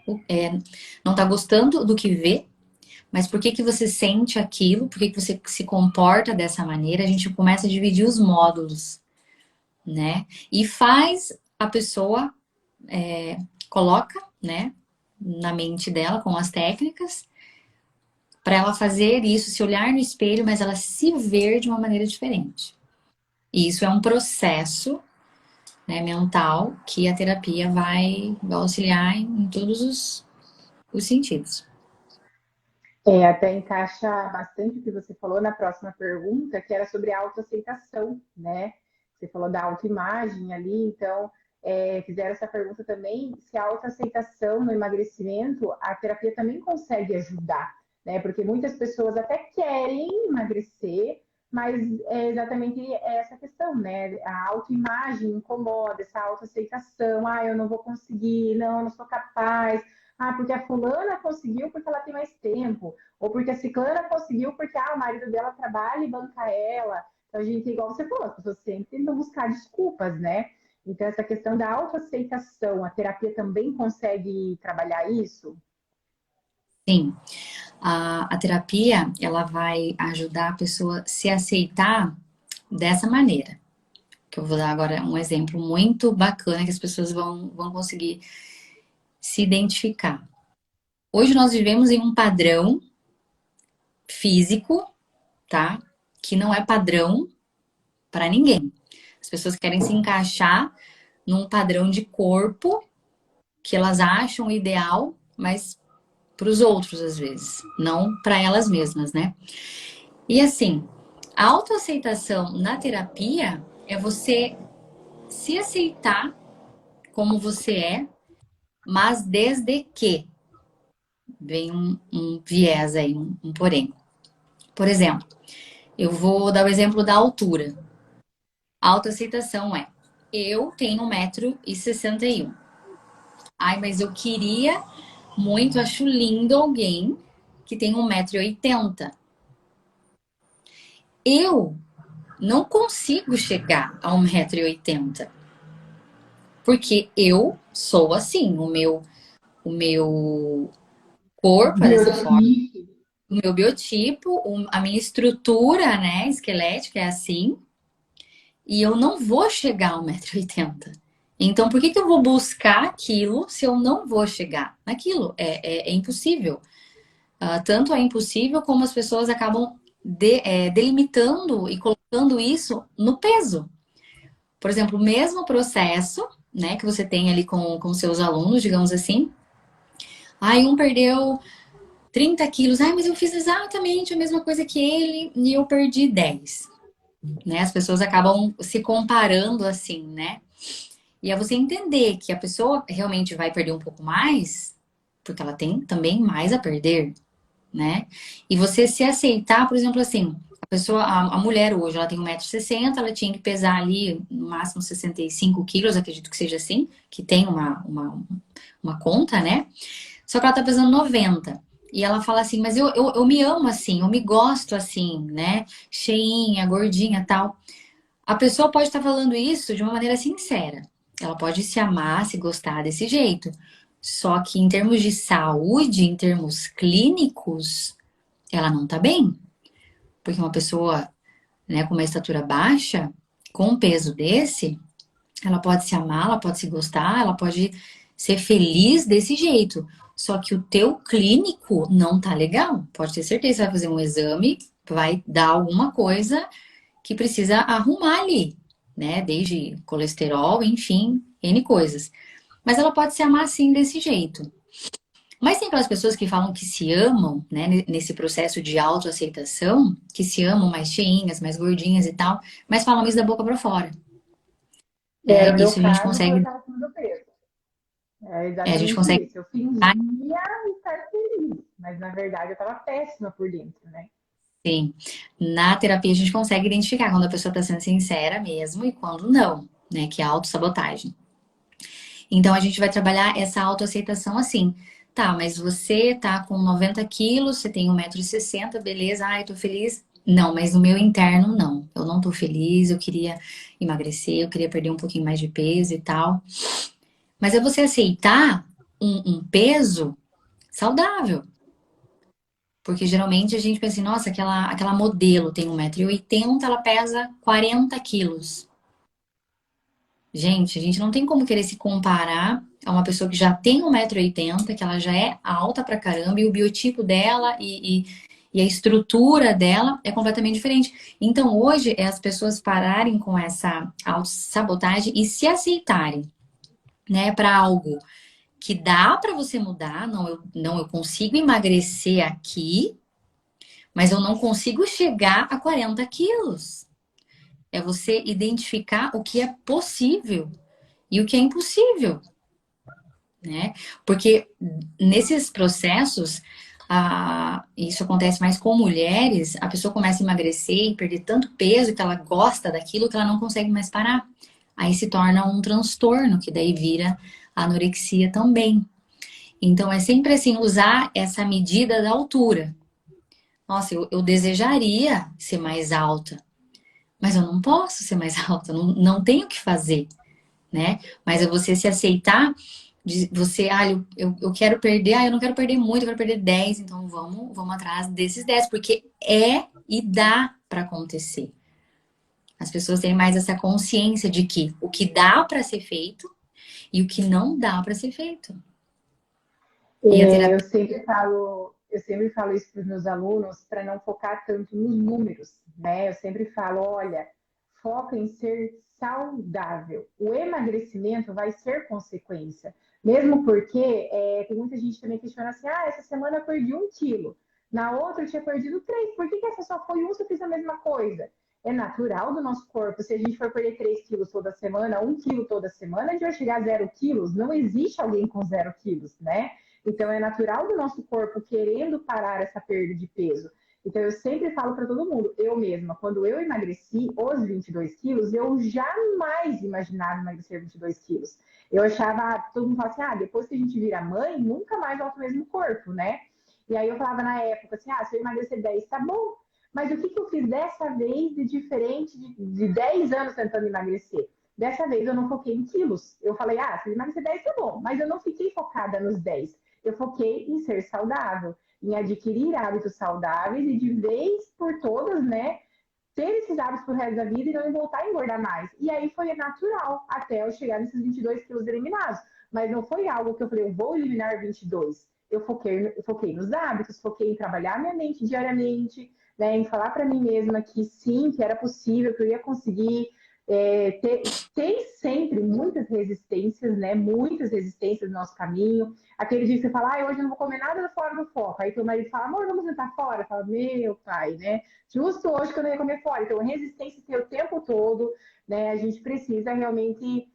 não tá gostando do que vê, mas por que você sente aquilo, por que você se comporta dessa maneira? A gente começa a dividir os módulos, né? E faz a pessoa, coloca, né, na mente dela com as técnicas, para ela fazer isso, se olhar no espelho, mas ela se ver de uma maneira diferente. E isso é um processo, né, mental que a terapia vai auxiliar em todos os sentidos. Até encaixa bastante o que você falou na próxima pergunta, que era sobre a autoaceitação, né? Você falou da autoimagem ali, então fizeram essa pergunta também, se a autoaceitação no emagrecimento, a terapia também consegue ajudar, né? Porque muitas pessoas até querem emagrecer, mas é exatamente essa questão, né? A autoimagem incomoda, essa autoaceitação, eu não vou conseguir, não, eu não sou capaz. Porque a fulana conseguiu porque ela tem mais tempo. Ou porque a ciclana conseguiu porque o marido dela trabalha e banca ela. Então, a gente, igual você falou, as pessoas sempre tentam buscar desculpas, né? Então, essa questão da autoaceitação, a terapia também consegue trabalhar isso? Sim, a terapia ela vai ajudar a pessoa a se aceitar dessa maneira. Que eu vou dar agora um exemplo muito bacana que as pessoas vão conseguir se identificar. Hoje nós vivemos em um padrão físico, tá? Que não é padrão para ninguém. As pessoas querem se encaixar num padrão de corpo que elas acham ideal, mas para os outros às vezes, não para elas mesmas, né? E assim, a autoaceitação na terapia é você se aceitar como você é, mas desde que vem um viés aí, um porém. Por exemplo, eu vou dar o exemplo da altura. A autoaceitação é: eu tenho 1,61 m. Mas eu queria muito, acho lindo alguém que tem 1,80 m. Eu não consigo chegar a 1,80 m. Porque eu sou assim, o meu corpo é dessa forma, Biotipo. o meu biotipo, a minha estrutura, né, esquelética é assim. E eu não vou chegar a 1,80 m. Então, por que eu vou buscar aquilo se eu não vou chegar naquilo? É impossível. Tanto é impossível como as pessoas acabam delimitando e colocando isso no peso. Por exemplo, o mesmo processo, né, que você tem ali com seus alunos, digamos assim, Aí um perdeu 30 quilos. Ai, mas eu fiz exatamente a mesma coisa que ele e eu perdi 10. Né? As pessoas acabam se comparando assim, né? E é você entender que a pessoa realmente vai perder um pouco mais, porque ela tem também mais a perder, né? E você se aceitar, por exemplo, assim, a pessoa, a mulher hoje, ela tem 1,60 m, ela tinha que pesar ali no máximo 65 quilos, acredito que seja assim, que tem uma conta, né? Só que ela tá pesando 90. E ela fala assim, mas eu me amo assim, eu me gosto assim, né? Cheinha, gordinha, tal. A pessoa pode estar falando isso de uma maneira sincera. Ela pode se amar, se gostar desse jeito. Só que em termos de saúde, em termos clínicos, ela não tá bem. Porque uma pessoa, né, com uma estatura baixa, com um peso desse, ela pode se amar, ela pode se gostar, ela pode ser feliz desse jeito. Só que o teu clínico não tá legal. Pode ter certeza, você vai fazer um exame, vai dar alguma coisa que precisa arrumar ali, né? Desde colesterol, enfim, N coisas. Mas ela pode se amar assim desse jeito. Mas tem aquelas pessoas que falam que se amam, né, nesse processo de autoaceitação, que se amam mais cheinhas, mais gordinhas e tal, mas falam isso da boca pra fora. Era É, o meu isso a gente caso quando eu consegue, estava acima do peso. É a gente exatamente consegue, isso. Eu fingia estar feliz, mas na verdade eu estava péssima por dentro, né? sim. Na terapia a gente consegue identificar quando a pessoa está sendo sincera mesmo e quando não, né, que é a autossabotagem. Então a gente vai trabalhar essa autoaceitação assim. Tá, mas você tá com 90 quilos, você tem 1,60 m, beleza, ai, tô feliz. Não, mas no meu interno, não. Eu não tô feliz, eu queria emagrecer, eu queria perder um pouquinho mais de peso e tal. Mas é você aceitar um peso saudável. Porque geralmente a gente pensa assim, nossa, aquela modelo tem 1,80 m, ela pesa 40 quilos. Gente, a gente não tem como querer se comparar a uma pessoa que já tem 1,80 m, que ela já é alta pra caramba, e o biotipo dela e a estrutura dela é completamente diferente. Então, hoje, é as pessoas pararem com essa autossabotagem e se aceitarem, né, para algo que dá para você mudar. Não, eu consigo emagrecer aqui, mas eu não consigo chegar a 40 quilos. É você identificar o que é possível e o que é impossível, né? Porque nesses processos, isso acontece mais com mulheres, a pessoa começa a emagrecer e perder tanto peso que ela gosta daquilo que ela não consegue mais parar. Aí se torna um transtorno, que daí vira anorexia também. Então é sempre assim, usar essa medida da altura. Nossa, eu desejaria ser mais alta, mas eu não posso ser mais alta, não tenho o que fazer, né? Mas é você se aceitar, você, eu quero perder, eu não quero perder muito, eu quero perder 10, então vamos atrás desses 10, porque é e dá para acontecer. As pessoas têm mais essa consciência de que o que dá para ser feito e o que não dá para ser feito. E a É, terapia, eu sempre falo isso para os meus alunos para não focar tanto nos números, né? Eu sempre falo, olha, foca em ser saudável. O emagrecimento vai ser consequência, mesmo porque tem muita gente também questiona assim, essa semana eu perdi 1 quilo, na outra eu tinha perdido 3, por que essa só foi um se eu fiz a mesma coisa? É natural do nosso corpo, se a gente for perder 3 quilos toda semana, 1 quilo toda semana, a gente vai chegar a 0 quilos, não existe alguém com 0 quilos, né? Então, é natural do nosso corpo querendo parar essa perda de peso. Então, eu sempre falo para todo mundo, eu mesma, quando eu emagreci os 22 quilos, eu jamais imaginava emagrecer 22 quilos. Eu achava, todo mundo fala assim, depois que a gente vira mãe, nunca mais volta o mesmo corpo, né? E aí eu falava na época assim, se eu emagrecer 10, tá bom. Mas o que eu fiz dessa vez de diferente de 10 anos tentando emagrecer? Dessa vez eu não foquei em quilos. Eu falei, se eu emagrecer 10 tá bom. Mas eu não fiquei focada nos 10. Eu foquei em ser saudável, em adquirir hábitos saudáveis e de vez por todas, né, ter esses hábitos pro resto da vida e não voltar a engordar mais. E aí foi natural até eu chegar nesses 22 quilos eliminados. Mas não foi algo que eu falei, eu vou eliminar 22. Eu foquei nos hábitos, foquei em trabalhar minha mente diariamente, né, em falar para mim mesma que sim, que era possível, que eu ia conseguir. Tem sempre muitas resistências, né? Muitas resistências no nosso caminho. Aquele dia que você fala, hoje eu não vou comer nada fora do foco. Aí teu marido fala, amor, vamos jantar fora? Fala, meu pai, né? Justo hoje que eu não ia comer fora. Então, resistência tem o tempo todo, né? A gente precisa realmente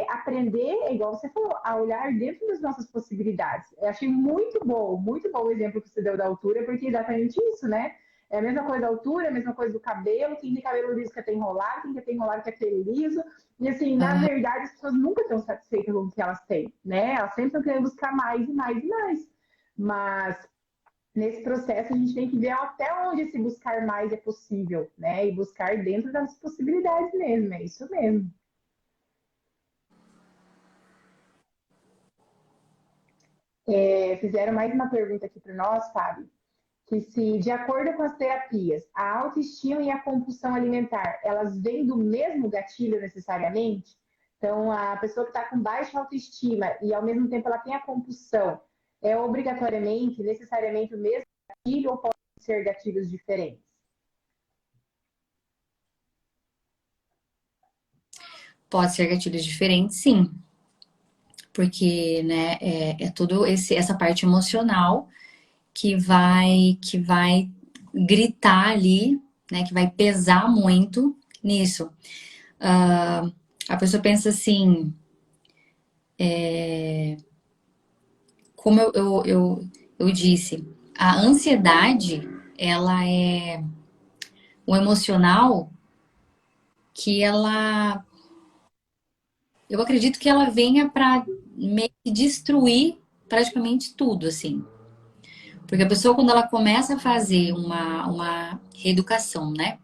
aprender, igual você falou, a olhar dentro das nossas possibilidades. Eu achei muito bom o exemplo que você deu da altura, porque é exatamente isso, né? É a mesma coisa da altura, é a mesma coisa do cabelo. Quem tem cabelo liso quer ter enrolado, quem quer ter enrolado quer ter liso. E assim, na Ah, verdade, as pessoas nunca estão satisfeitas com o que elas têm, né? Elas sempre estão querendo buscar mais e mais e mais. Mas nesse processo a gente tem que ver até onde esse buscar mais é possível, né? E buscar dentro das possibilidades mesmo, é isso mesmo. Fizeram mais uma pergunta aqui para nós, Fábio, que se, de acordo com as terapias, a autoestima e a compulsão alimentar, elas vêm do mesmo gatilho necessariamente? Então, a pessoa que está com baixa autoestima e, ao mesmo tempo, ela tem a compulsão, é obrigatoriamente, necessariamente o mesmo gatilho ou podem ser gatilhos diferentes? pode ser gatilhos diferentes, sim. Porque, né, é tudo essa parte emocional que vai gritar ali, né, que vai pesar muito nisso. Ah, a pessoa pensa assim, como eu disse, a ansiedade, ela é o emocional que eu acredito que ela venha para meio que destruir praticamente tudo, assim. Porque a pessoa, quando ela começa a fazer uma reeducação, né?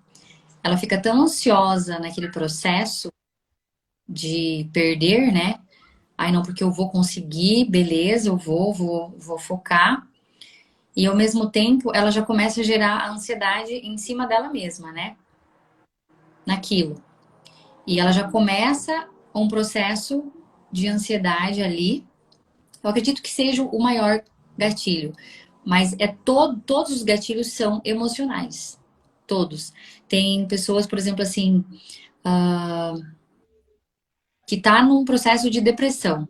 Ela fica tão ansiosa naquele processo de perder, né? Ai, não, porque eu vou conseguir, beleza, vou focar. E ao mesmo tempo, ela já começa a gerar a ansiedade em cima dela mesma, né? Naquilo. E ela já começa um processo de ansiedade ali. Eu acredito que seja o maior gatilho. Mas todos os gatilhos são emocionais. Todos. Tem pessoas, por exemplo, assim, que tá num processo de depressão,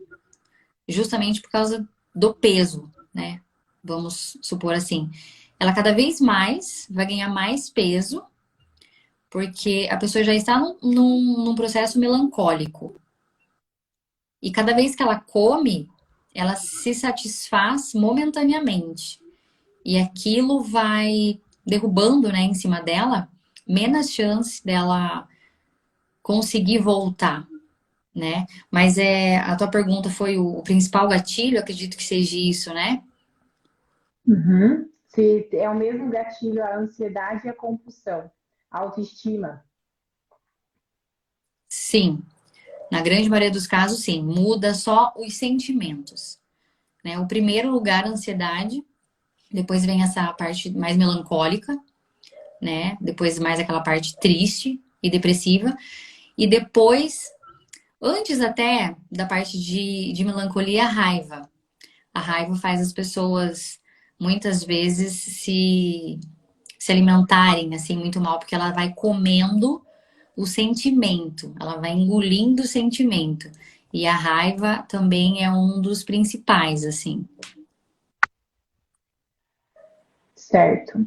justamente por causa do peso, né? Vamos supor assim. Ela cada vez mais vai ganhar mais peso, porque a pessoa já está num processo melancólico. E cada vez que ela come, ela se satisfaz momentaneamente. E aquilo vai derrubando, né, em cima dela, menos chance dela conseguir voltar, né? Mas a tua pergunta foi o principal gatilho, eu acredito que seja isso, né? Uhum. Se é o mesmo gatilho a ansiedade e a compulsão, a autoestima. Sim, na grande maioria dos casos, sim, muda só os sentimentos, né? O primeiro lugar, a ansiedade, depois vem essa parte mais melancólica, né? Depois mais aquela parte triste e depressiva, e depois, antes até da parte de melancolia, a raiva. A raiva faz as pessoas muitas vezes se alimentarem assim muito mal, porque ela vai comendo o sentimento, ela vai engolindo o sentimento. E a raiva também é um dos principais, assim. Certo.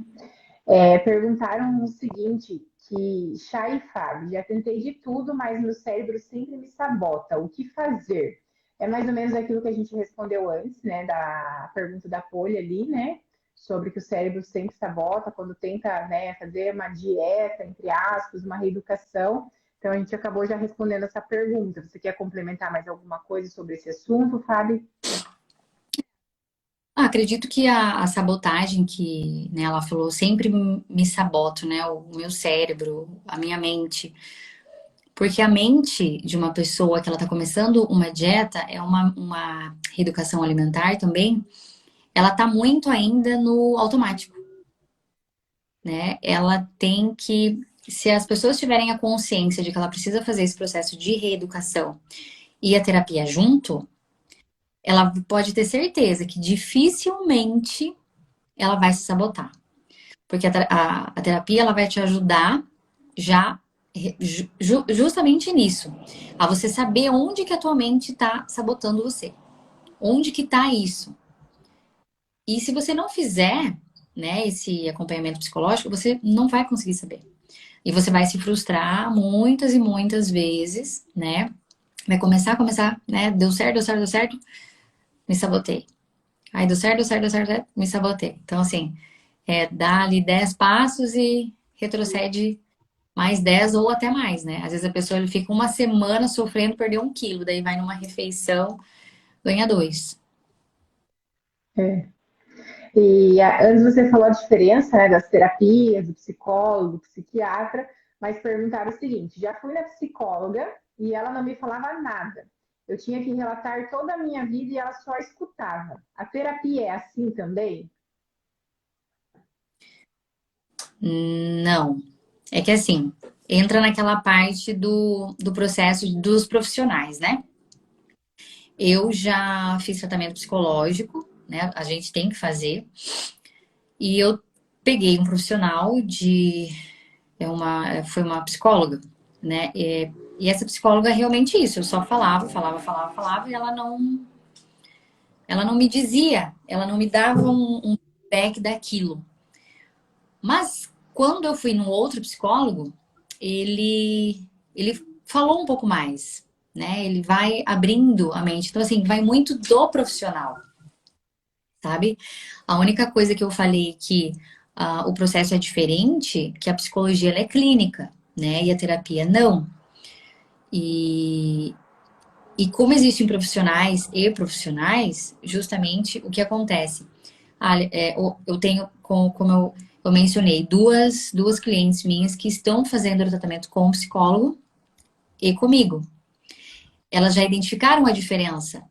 Perguntaram o seguinte, que Chay e Fábio, já tentei de tudo, mas meu cérebro sempre me sabota. O que fazer? É mais ou menos aquilo que a gente respondeu antes, né, da pergunta da Folha ali, né, sobre que o cérebro sempre sabota quando tenta, né, fazer uma dieta, entre aspas, uma reeducação. Então a gente acabou já respondendo essa pergunta. Você quer complementar mais alguma coisa sobre esse assunto, Fábio? Ah, acredito que a sabotagem que, né, ela falou, sempre me saboto, né? O meu cérebro, a minha mente. Porque a mente de uma pessoa que ela tá começando uma dieta, é uma reeducação alimentar também, ela tá muito ainda no automático, né? Ela tem que, se as pessoas tiverem a consciência de que ela precisa fazer esse processo de reeducação e a terapia junto, ela pode ter certeza que dificilmente ela vai se sabotar. Porque a terapia ela vai te ajudar já justamente nisso. A você saber onde que a tua mente está sabotando você. Onde que está isso? E se você não fizer, né, esse acompanhamento psicológico, você não vai conseguir saber. E você vai se frustrar muitas e muitas vezes, né? Vai começar, né? Deu certo, me sabotei. Aí deu certo, me sabotei. Então, assim, dá ali 10 passos e retrocede mais 10 ou até mais, né? Às vezes a pessoa ele fica uma semana sofrendo, perdeu 1 quilo, daí vai numa refeição, ganha 2. É. E antes você falou a diferença, né, das terapias, do psicólogo, do psiquiatra, mas perguntaram o seguinte: já fui na psicóloga e ela não me falava nada. Eu tinha que relatar toda a minha vida e ela só escutava. A terapia é assim também? Não. É que assim, entra naquela parte do processo dos profissionais, né? Eu já fiz tratamento psicológico, né? A gente tem que fazer. E eu peguei um profissional foi uma psicóloga, né? E essa psicóloga é realmente isso. Eu só falava e ela não me dizia, ela não me dava um feedback daquilo. Mas quando eu fui no outro psicólogo, ele falou um pouco mais, né? Ele vai abrindo a mente. Então, assim, vai muito do profissional, sabe? A única coisa que eu falei que o processo é diferente, que a psicologia ela é clínica, né? E a terapia não. E, e como existem profissionais e profissionais, justamente o que acontece? Eu tenho, como eu mencionei, duas clientes minhas que estão fazendo o tratamento com o psicólogo e comigo. Elas já identificaram a diferença.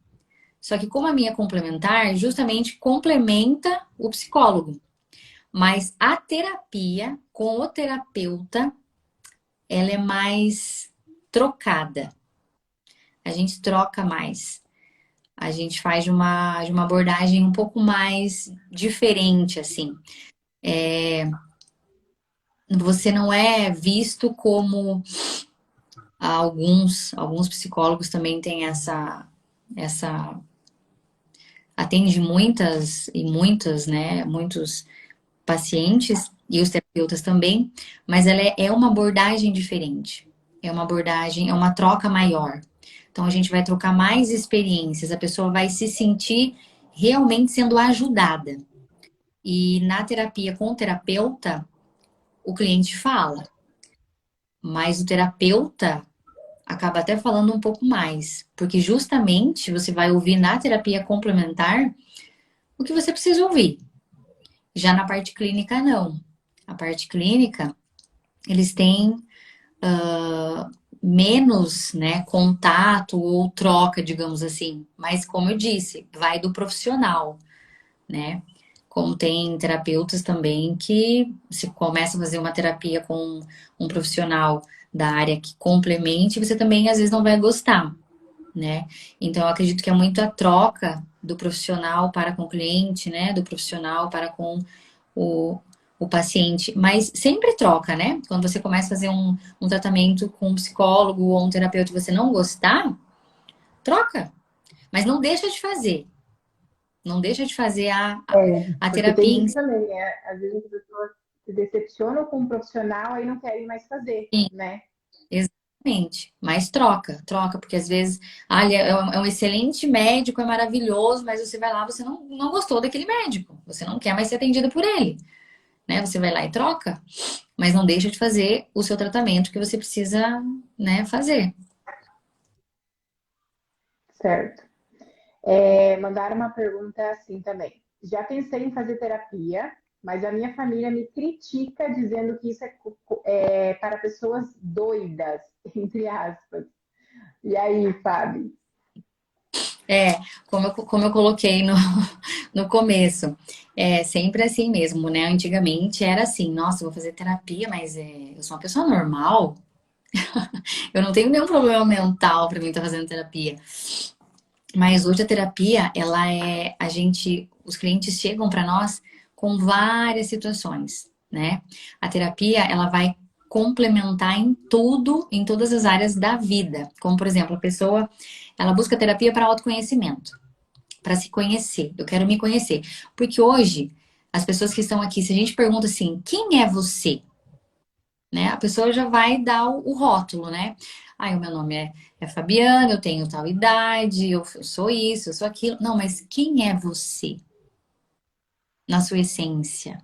Só que como a minha é complementar, justamente complementa o psicólogo. Mas a terapia com o terapeuta, ela é mais trocada. A gente troca mais. A gente faz de uma abordagem um pouco mais diferente, assim. Você não é visto como alguns psicólogos também têm essa atende muitas e muitas, né, muitos pacientes e os terapeutas também, mas ela é uma abordagem diferente. É uma abordagem, é uma troca maior. Então a gente vai trocar mais experiências, a pessoa vai se sentir realmente sendo ajudada. E na terapia com o terapeuta, o cliente fala, mas o terapeuta acaba até falando um pouco mais, porque justamente você vai ouvir na terapia complementar o que você precisa ouvir. Já na parte clínica, não. A parte clínica, eles têm menos, né, contato ou troca, digamos assim. Mas, como eu disse, vai do profissional, né? Como tem terapeutas também que se começa a fazer uma terapia com um profissional da área que complemente, você também às vezes não vai gostar, né? Então, eu acredito que é muito a troca do profissional para com o cliente, né? Do profissional para com o, o paciente. Mas sempre troca, né? Quando você começa a fazer um tratamento com um psicólogo ou um terapeuta e você não gostar, troca. Mas não deixa de fazer. Não deixa de fazer a Porque terapia tem em isso também, né? Às vezes as pessoas se decepcionam com um profissional e não querem mais fazer, si. né? Exatamente. Mas troca, porque às vezes, ele é um excelente médico, é maravilhoso, mas você vai lá, você não gostou daquele médico. Você não quer mais ser atendido por ele, né? Você vai lá e troca, mas não deixa de fazer o seu tratamento que você precisa, né, fazer. Certo. Mandaram uma pergunta assim também. Já pensei em fazer terapia, mas a minha família me critica dizendo que isso é para pessoas doidas, entre aspas. E aí, Fábio? É, como eu coloquei no começo, é sempre assim mesmo, né? Antigamente era assim, nossa, eu vou fazer terapia, mas eu sou uma pessoa normal, eu não tenho nenhum problema mental pra mim estar fazendo terapia. Mas hoje a terapia, os clientes chegam para nós com várias situações, né? A terapia, ela vai complementar em tudo, em todas as áreas da vida. Como, por exemplo, a pessoa, ela busca terapia para autoconhecimento, para se conhecer. Eu quero me conhecer. Porque hoje, as pessoas que estão aqui, se a gente pergunta assim, quem é você? Né? A pessoa já vai dar o rótulo, né? Ai, o meu nome é Fabiana, eu tenho tal idade, eu sou isso, eu sou aquilo. Não, mas quem é você? Na sua essência,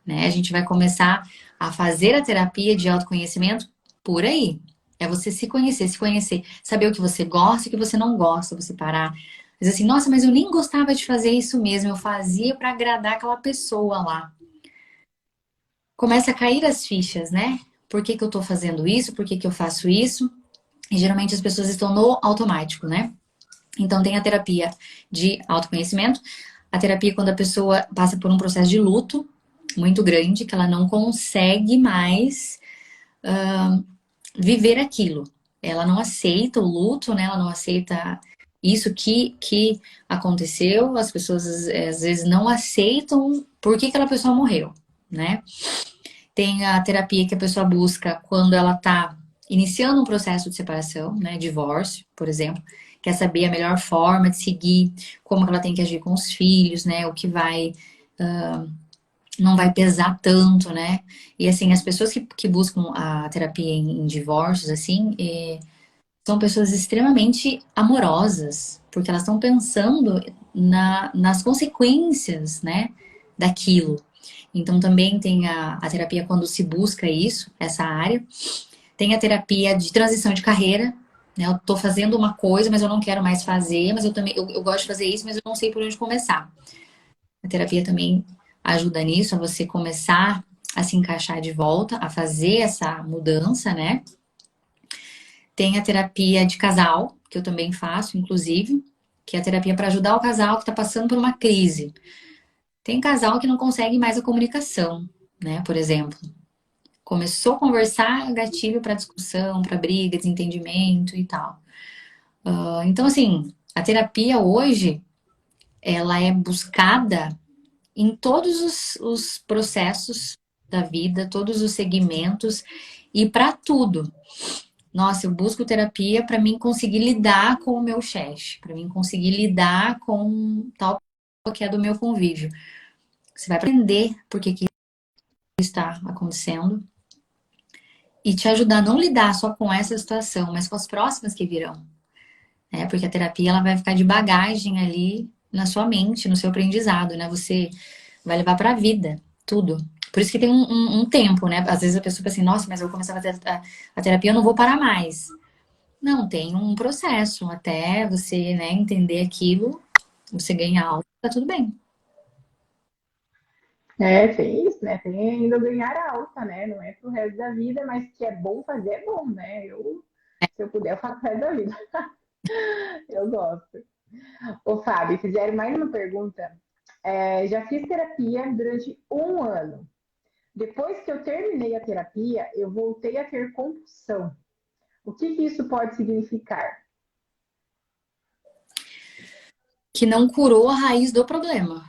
né? A gente vai começar a fazer a terapia de autoconhecimento por aí. É você se conhecer, saber o que você gosta e o que você não gosta, você parar. Dizer assim, nossa, mas eu nem gostava de fazer isso mesmo, eu fazia para agradar aquela pessoa lá. Começa a cair as fichas, né? Por que que eu tô fazendo isso? Por que que eu faço isso? E geralmente as pessoas estão no automático, né? Então tem a terapia de autoconhecimento, a terapia quando a pessoa passa por um processo de luto muito grande, que ela não consegue mais viver aquilo. Ela não aceita o luto, né? Ela não aceita isso que aconteceu. As pessoas às vezes não aceitam por que aquela pessoa morreu, né? Tem a terapia que a pessoa busca quando ela tá iniciando um processo de separação, né? Divórcio, por exemplo. Quer saber a melhor forma de seguir, como que ela tem que agir com os filhos, né? O que vai não vai pesar tanto, né? E assim, as pessoas que buscam a terapia em divórcios, assim, são pessoas extremamente amorosas, porque elas estão pensando nas consequências, né, daquilo. Então também tem a terapia quando se busca isso, essa área. Tem a terapia de transição de carreira, né? Eu tô fazendo uma coisa, mas eu não quero mais fazer, mas eu também eu gosto de fazer isso, mas eu não sei por onde começar. A terapia também ajuda nisso, a você começar a se encaixar de volta, a fazer essa mudança, né? Tem a terapia de casal, que eu também faço, inclusive, que é a terapia para ajudar o casal que está passando por uma crise. Tem casal que não consegue mais a comunicação, né? Por exemplo, começou a conversar, gatilho para discussão, para briga, desentendimento e tal. Então, assim, a terapia hoje, ela é buscada em todos os processos da vida, todos os segmentos e para tudo. Nossa, eu busco terapia para mim conseguir lidar com o meu chefe, para mim conseguir lidar com tal que é do meu convívio. Você vai aprender por que que está acontecendo e te ajudar a não lidar só com essa situação, mas com as próximas que virão, né? Porque a terapia ela vai ficar de bagagem ali na sua mente, no seu aprendizado, né? Você vai levar para a vida tudo. Por isso que tem um tempo, né? Às vezes a pessoa pensa assim, nossa, mas eu vou começar a fazer a terapia, eu não vou parar mais. Não, tem um processo até você, né, entender aquilo, você ganhar algo, tá tudo bem. É, tem isso, né? Tem ainda o ganhar alta, né? Não é pro resto da vida, mas que é bom fazer, é bom, né? Se eu puder, eu faço o resto da vida. Eu gosto. Ô, Fábio, fizeram mais uma pergunta. Já fiz terapia durante um ano. Depois que eu terminei a terapia, eu voltei a ter compulsão. O que que isso pode significar? Que não curou a raiz do problema.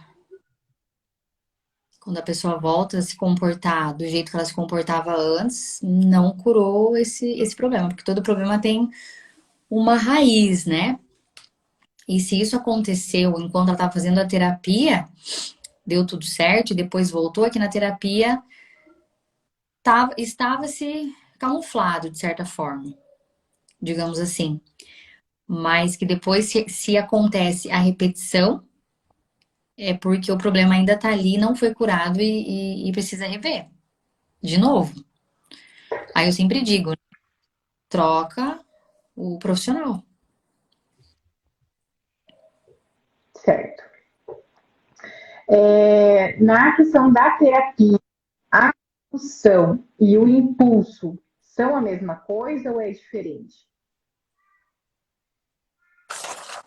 Quando a pessoa volta a se comportar do jeito que ela se comportava antes, não curou esse problema, porque todo problema tem uma raiz, né? E se isso aconteceu enquanto ela estava fazendo a terapia, deu tudo certo, e depois voltou aqui na terapia, estava se camuflado de certa forma, digamos assim. Mas que depois, se acontece a repetição, é porque o problema ainda tá ali, não foi curado e precisa rever. De novo. Aí eu sempre digo, troca o profissional. Certo. Na questão da terapia, a compulsão e o impulso são a mesma coisa ou é diferente?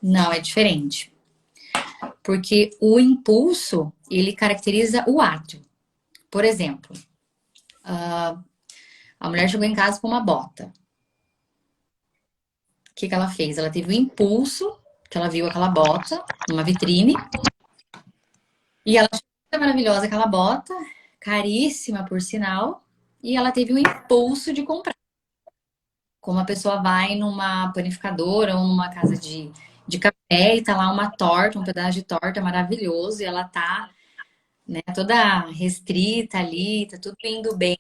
Não, é diferente. Porque o impulso, ele caracteriza o ato. Por exemplo, a mulher chegou em casa com uma bota. O que que ela fez? Ela teve o impulso, que ela viu aquela bota numa vitrine, e ela achou maravilhosa aquela bota, caríssima por sinal. e ela teve o impulso de comprar. Como a pessoa vai numa panificadora ou numa casa de café e tá lá uma torta, um pedaço de torta maravilhoso, e ela tá, né, toda restrita ali, tá tudo indo bem,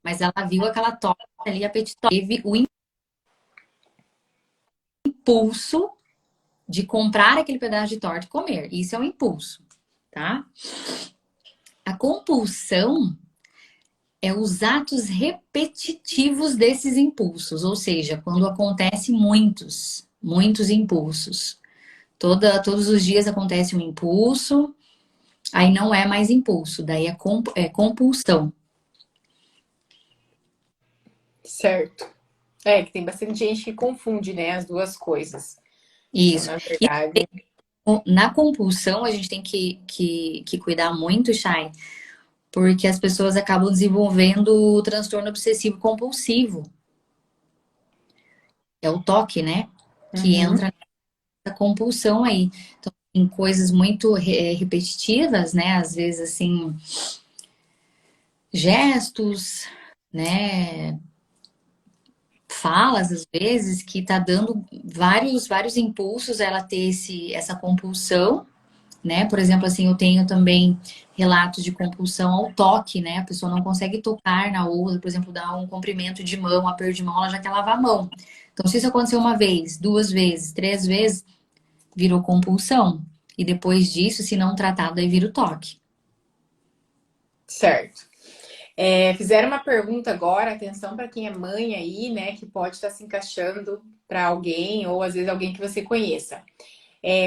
mas ela viu aquela torta ali apetitosa, teve o impulso de comprar aquele pedaço de torta e comer. Isso é um impulso, tá? A compulsão é os atos repetitivos desses impulsos, ou seja, quando acontece muitos impulsos. Todos os dias acontece um impulso, aí não é mais impulso, daí é compulsão. Certo. É, que tem bastante gente que confunde, né, as duas coisas. Então, Isso. na E verdade. na compulsão, a gente tem que cuidar muito, Chay, porque as pessoas acabam desenvolvendo o transtorno obsessivo compulsivo. É o toque, né? Que Uhum. entra nessa compulsão aí. Então, em coisas muito repetitivas, né? Às vezes, assim, gestos, né? Falas, às vezes, que tá dando vários impulsos a ela ter essa compulsão, né? Por exemplo, assim, eu tenho também relatos de compulsão ao toque, né? A pessoa não consegue tocar na outra, por exemplo, dar um comprimento de mão, um aperto de mão, ela já quer lavar a mão. Então, se isso aconteceu uma vez, duas vezes, três vezes, virou compulsão. E depois disso, se não tratado, aí vira o toque. Certo. É, fizeram uma pergunta agora, atenção para quem é mãe aí, né, que pode estar se encaixando para alguém ou às vezes alguém que você conheça.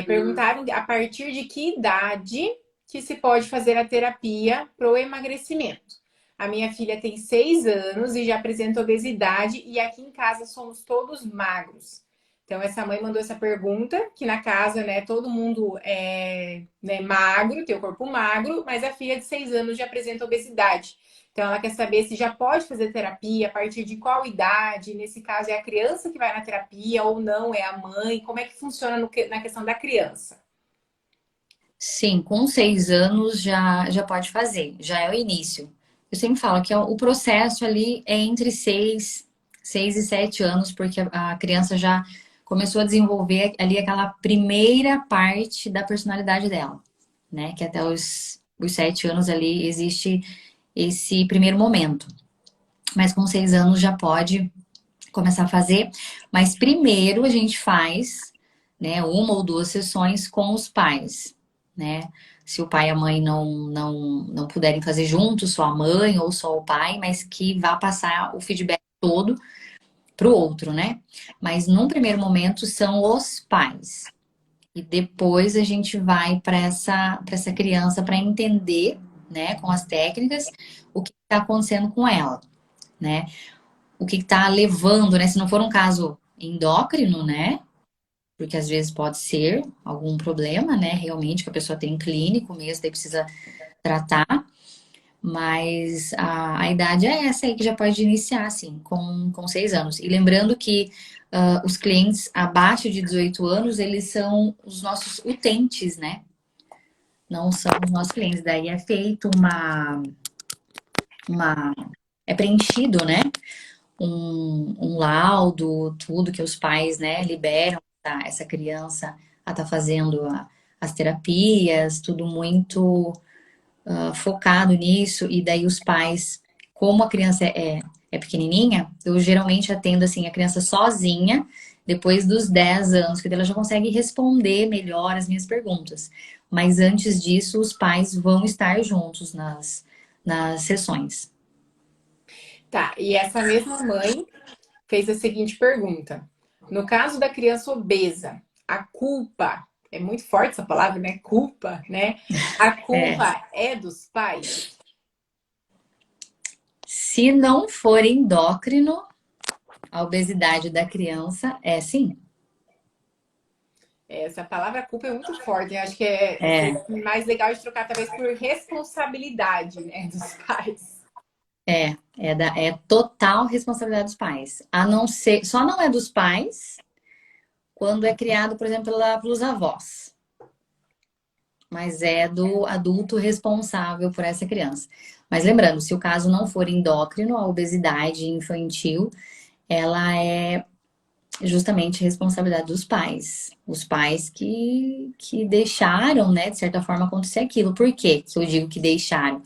Perguntaram a partir de que idade que se pode fazer a terapia para o emagrecimento. A minha filha tem 6 anos e já apresenta obesidade e aqui em casa somos todos magros. Então, essa mãe mandou essa pergunta, que na casa, né, todo mundo é, né, magro, tem o corpo magro, mas a filha de 6 anos já apresenta obesidade. Então, ela quer saber se já pode fazer terapia, a partir de qual idade. Nesse caso, é a criança que vai na terapia ou não, é a mãe. Como é que funciona na questão da criança? Sim, com 6 anos já pode fazer, já é o início. Eu sempre falo que o processo ali é entre 6 e 7 anos, porque a criança já começou a desenvolver ali aquela primeira parte da personalidade dela, né? Que até os 7 anos ali existe esse primeiro momento. Mas com 6 anos já pode começar a fazer. Mas primeiro a gente faz, né, uma ou duas sessões com os pais, né? Se o pai e a mãe não puderem fazer juntos, só a mãe ou só o pai, mas que vá passar o feedback todo para o outro, né? Mas num primeiro momento são os pais. E depois a gente vai para essa criança para entender, né, com as técnicas, o que está acontecendo com ela, né? O que está levando, né? Se não for um caso endócrino, né? Porque às vezes pode ser algum problema, né? Realmente, que a pessoa tem clínico mesmo, daí precisa tratar. Mas a idade é essa aí que já pode iniciar, assim, com 6 anos. E lembrando que os clientes abaixo de 18 anos, eles são os nossos utentes, né? Não são os nossos clientes. Daí é feito é preenchido, né? Um laudo, tudo que os pais, né, liberam essa criança a estar fazendo as terapias, tudo muito focado nisso. E daí os pais, como a criança é pequenininha, eu geralmente atendo assim a criança sozinha, depois dos 10 anos, que daí ela já consegue responder melhor as minhas perguntas. Mas antes disso, os pais vão estar juntos nas sessões. Tá, e essa mesma mãe fez a seguinte pergunta: no caso da criança obesa, a culpa, é muito forte essa palavra, né? Culpa, né? A É, culpa é dos pais? se não for endócrino, a obesidade da criança é sim. Essa palavra culpa é muito forte, né? Acho que É, seria mais legal de trocar talvez por responsabilidade, né, dos pais. é total responsabilidade dos pais. A não ser, só não é dos pais quando é criado, por exemplo, pelos avós. Mas é do adulto responsável por essa criança. Mas lembrando, se o caso não for endócrino, a obesidade infantil, ela é justamente responsabilidade dos pais. Os pais que deixaram, né, de certa forma, acontecer aquilo. Por quê que eu digo que deixaram?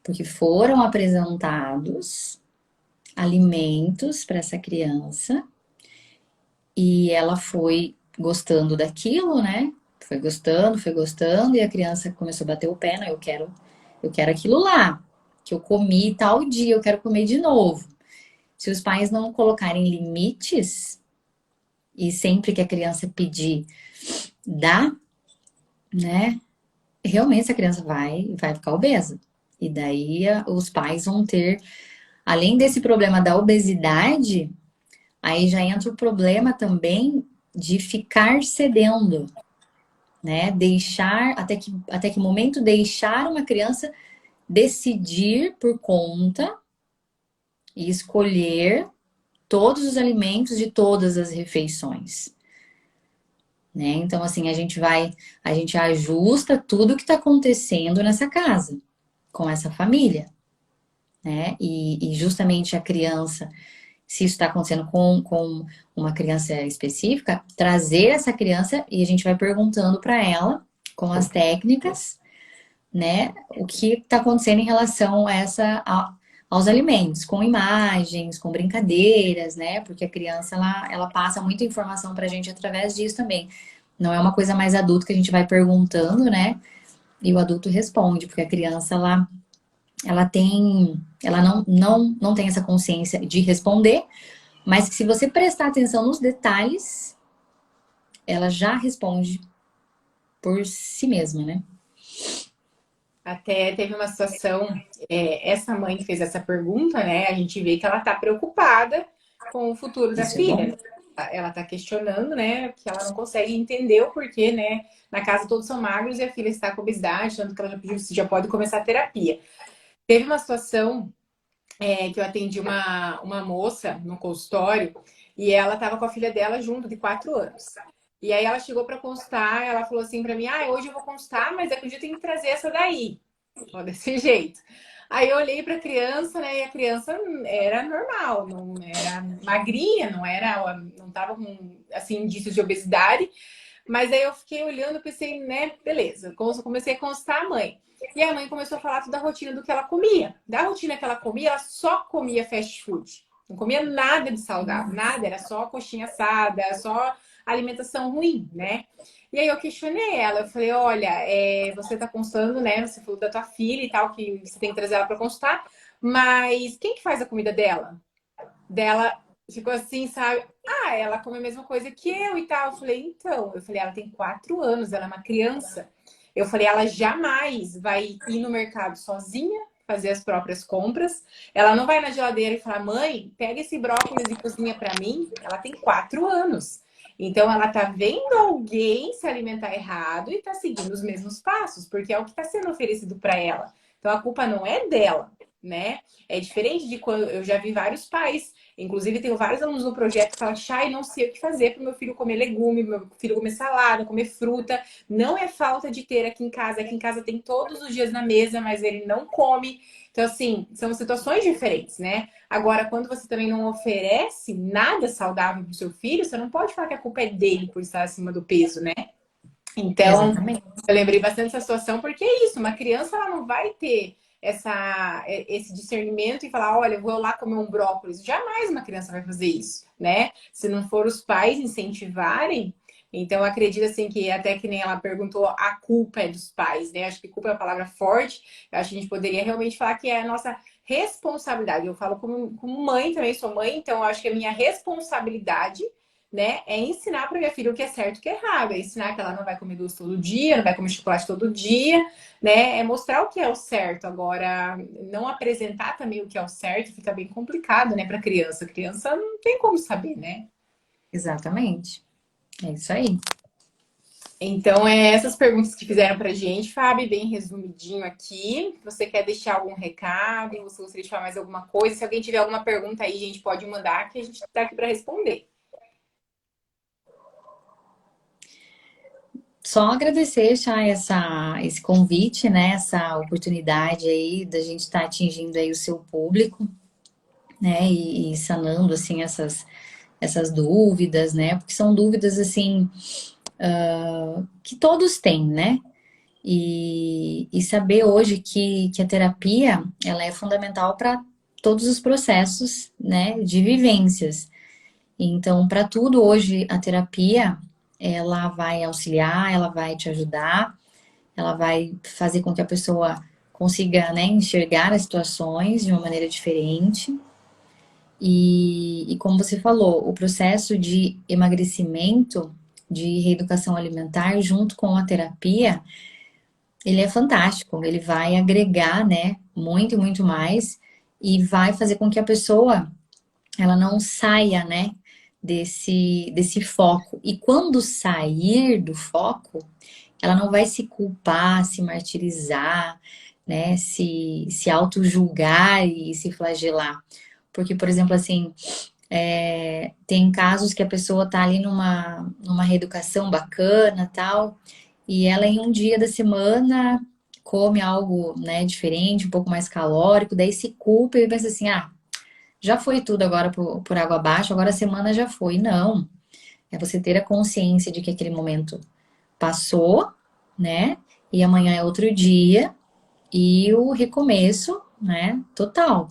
Porque foram apresentados alimentos para essa criança e ela foi gostando daquilo, né? Foi gostando, e a criança começou a bater o pé, né? Eu quero aquilo lá, que eu comi tal dia, eu quero comer de novo. Se os pais não colocarem limites, e sempre que a criança pedir, dá, né? Realmente essa criança vai ficar obesa. E daí os pais vão ter, além desse problema da obesidade, aí já entra o problema também de ficar cedendo, né? Deixar, até que momento deixar uma criança decidir por conta e escolher todos os alimentos de todas as refeições, né? Então, assim, a gente ajusta tudo que está acontecendo nessa casa, com essa família, né? E justamente a criança, se isso está acontecendo com uma criança específica, trazer essa criança e a gente vai perguntando para ela, com as técnicas, né, o que está acontecendo em relação a aos alimentos, com imagens, com brincadeiras, né? Porque a criança ela passa muita informação para a gente através disso também. Não é uma coisa mais adulta que a gente vai perguntando, né? E o adulto responde, porque a criança ela não tem essa consciência de responder, mas que se você prestar atenção nos detalhes, ela já responde por si mesma, né? Até teve uma situação, essa mãe que fez essa pergunta, né? A gente vê que ela tá preocupada com o futuro da Isso é bom. filha. Ela tá questionando, né? Que ela não consegue entender o porquê, né? Na casa todos são magros e a filha está com obesidade, tanto que ela já pediu se já pode começar a terapia. Teve uma situação que eu atendi uma moça no consultório e ela estava com a filha dela junto, de 4 anos. E aí ela chegou para consultar, ela falou assim para mim, hoje eu vou consultar, mas acredito que tem que trazer essa daí. Falou desse jeito. Aí eu olhei para a criança, né, e a criança era normal, não era magrinha, não tava com assim indícios de obesidade, mas aí eu fiquei olhando e pensei, né, beleza. Comecei a consultar a mãe. E a mãe começou a falar toda a rotina do que ela comia. Da rotina que ela comia, ela só comia fast food. Não comia nada de saudável, nada. Era só coxinha assada, só alimentação ruim, né? E aí eu questionei ela. Eu falei, olha, você tá consultando, né? Você falou da tua filha e tal, que você tem que trazer ela para consultar. Mas quem que faz a comida dela? Dela ficou assim, sabe? Ela come a mesma coisa que eu e tal. Eu falei, ela tem 4 anos, ela é uma criança. Eu falei, ela jamais vai ir no mercado sozinha, fazer as próprias compras. Ela não vai na geladeira e falar, mãe, pega esse brócolis e cozinha para mim. Ela tem 4 anos. Então, ela tá vendo alguém se alimentar errado e tá seguindo os mesmos passos, porque é o que está sendo oferecido para ela. Então, a culpa não é dela, né? É diferente de quando eu já vi vários pais. Inclusive, tenho vários alunos no projeto que falam, Chay, não sei o que fazer para o meu filho comer legume, meu filho comer salada, comer fruta. Não é falta de ter aqui em casa. Aqui em casa tem todos os dias na mesa, mas ele não come. Então, assim, são situações diferentes, né? Agora, quando você também não oferece nada saudável para o seu filho, você não pode falar que a culpa é dele por estar acima do peso, né? Então, Exatamente. eu lembrei bastante dessa situação, porque é isso, uma criança ela não vai ter esse discernimento e falar, olha, eu vou lá comer um brócolis. Jamais uma criança vai fazer isso, né? Se não for os pais incentivarem. Então, eu acredito assim que até que nem ela perguntou, a culpa é dos pais, né? Acho que culpa é uma palavra forte. Eu acho que a gente poderia realmente falar que é a nossa responsabilidade. Eu falo como mãe, também sou mãe, então eu acho que é a minha responsabilidade, né, é ensinar para minha filha o que é certo e o que é errado, é ensinar que ela não vai comer doce todo dia, não vai comer chocolate todo dia, né, é mostrar o que é o certo. Agora, não apresentar também o que é o certo fica bem complicado, né, para criança. Criança não tem como saber, né? Exatamente. É isso aí. Então, essas perguntas que fizeram pra gente, Fábio, bem resumidinho aqui. Você quer deixar algum recado? Você gostaria de falar mais alguma coisa? Se alguém tiver alguma pergunta aí, a gente pode mandar, que a gente tá aqui para responder. só agradecer, Chay, esse convite, né? Essa oportunidade aí da gente estar atingindo aí o seu público, né? E sanando, assim, essas dúvidas, né? Porque são dúvidas, assim, que todos têm, né? E saber hoje que a terapia, ela é fundamental para todos os processos, né? De vivências. Então, para tudo hoje, a terapia, ela vai auxiliar, ela vai te ajudar, ela vai fazer com que a pessoa consiga, né, enxergar as situações de uma maneira diferente. E como você falou, o processo de emagrecimento, de reeducação alimentar, junto com a terapia, ele é fantástico. Ele vai agregar, né, muito e muito mais, e vai fazer com que a pessoa ela não saia, né, desse foco. E quando sair do foco, ela não vai se culpar, se martirizar, né, se auto-julgar e se flagelar. Porque, por exemplo, assim, tem casos que a pessoa tá ali numa reeducação bacana, tal, e ela em um dia da semana come algo, né, diferente, um pouco mais calórico, daí se culpa e pensa assim, ah, já foi tudo agora por água abaixo, agora a semana já foi. Não. É você ter a consciência de que aquele momento passou, né? E amanhã é outro dia e o recomeço, né? Total.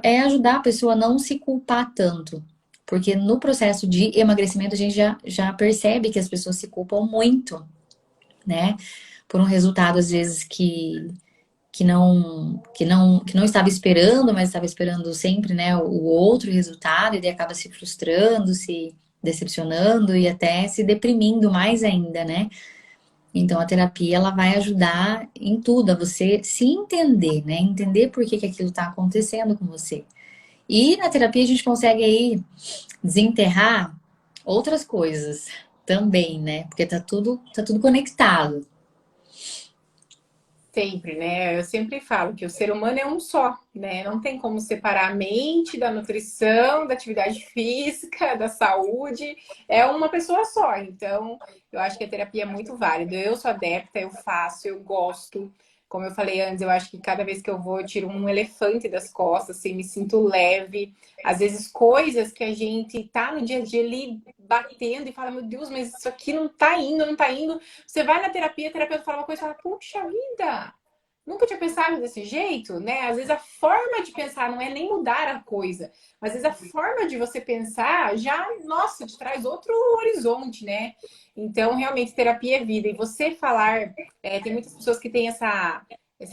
É ajudar a pessoa a não se culpar tanto. Porque no processo de emagrecimento a gente já percebe que as pessoas se culpam muito, né? Por um resultado, às vezes, que não estava esperando, mas estava esperando sempre, né, o outro resultado, e daí acaba se frustrando, se decepcionando e até se deprimindo mais ainda, né? Então a terapia ela vai ajudar em tudo, a você se entender, né? Entender por que aquilo está acontecendo com você. E na terapia a gente consegue aí desenterrar outras coisas também, né? Porque tá tudo conectado. Sempre, né? Eu sempre falo que o ser humano é um só, né? Não tem como separar a mente da nutrição, da atividade física, da saúde. É uma pessoa só. Então, eu acho que a terapia é muito válida. Eu sou adepta, eu faço, eu gosto. Como eu falei antes, eu acho que cada vez que eu vou, eu tiro um elefante das costas, assim, me sinto leve. Às vezes, coisas que a gente tá no dia a dia ali batendo e fala, meu Deus, mas isso aqui não tá indo, não tá indo. Você vai na terapia, a terapeuta fala uma coisa e fala, puxa vida, nunca tinha pensado desse jeito, né? Às vezes a forma de pensar não é nem mudar a coisa, mas às vezes a forma de você pensar já, nossa, te traz outro horizonte, né? Então, realmente, terapia é vida. E você falar, tem muitas pessoas que têm essa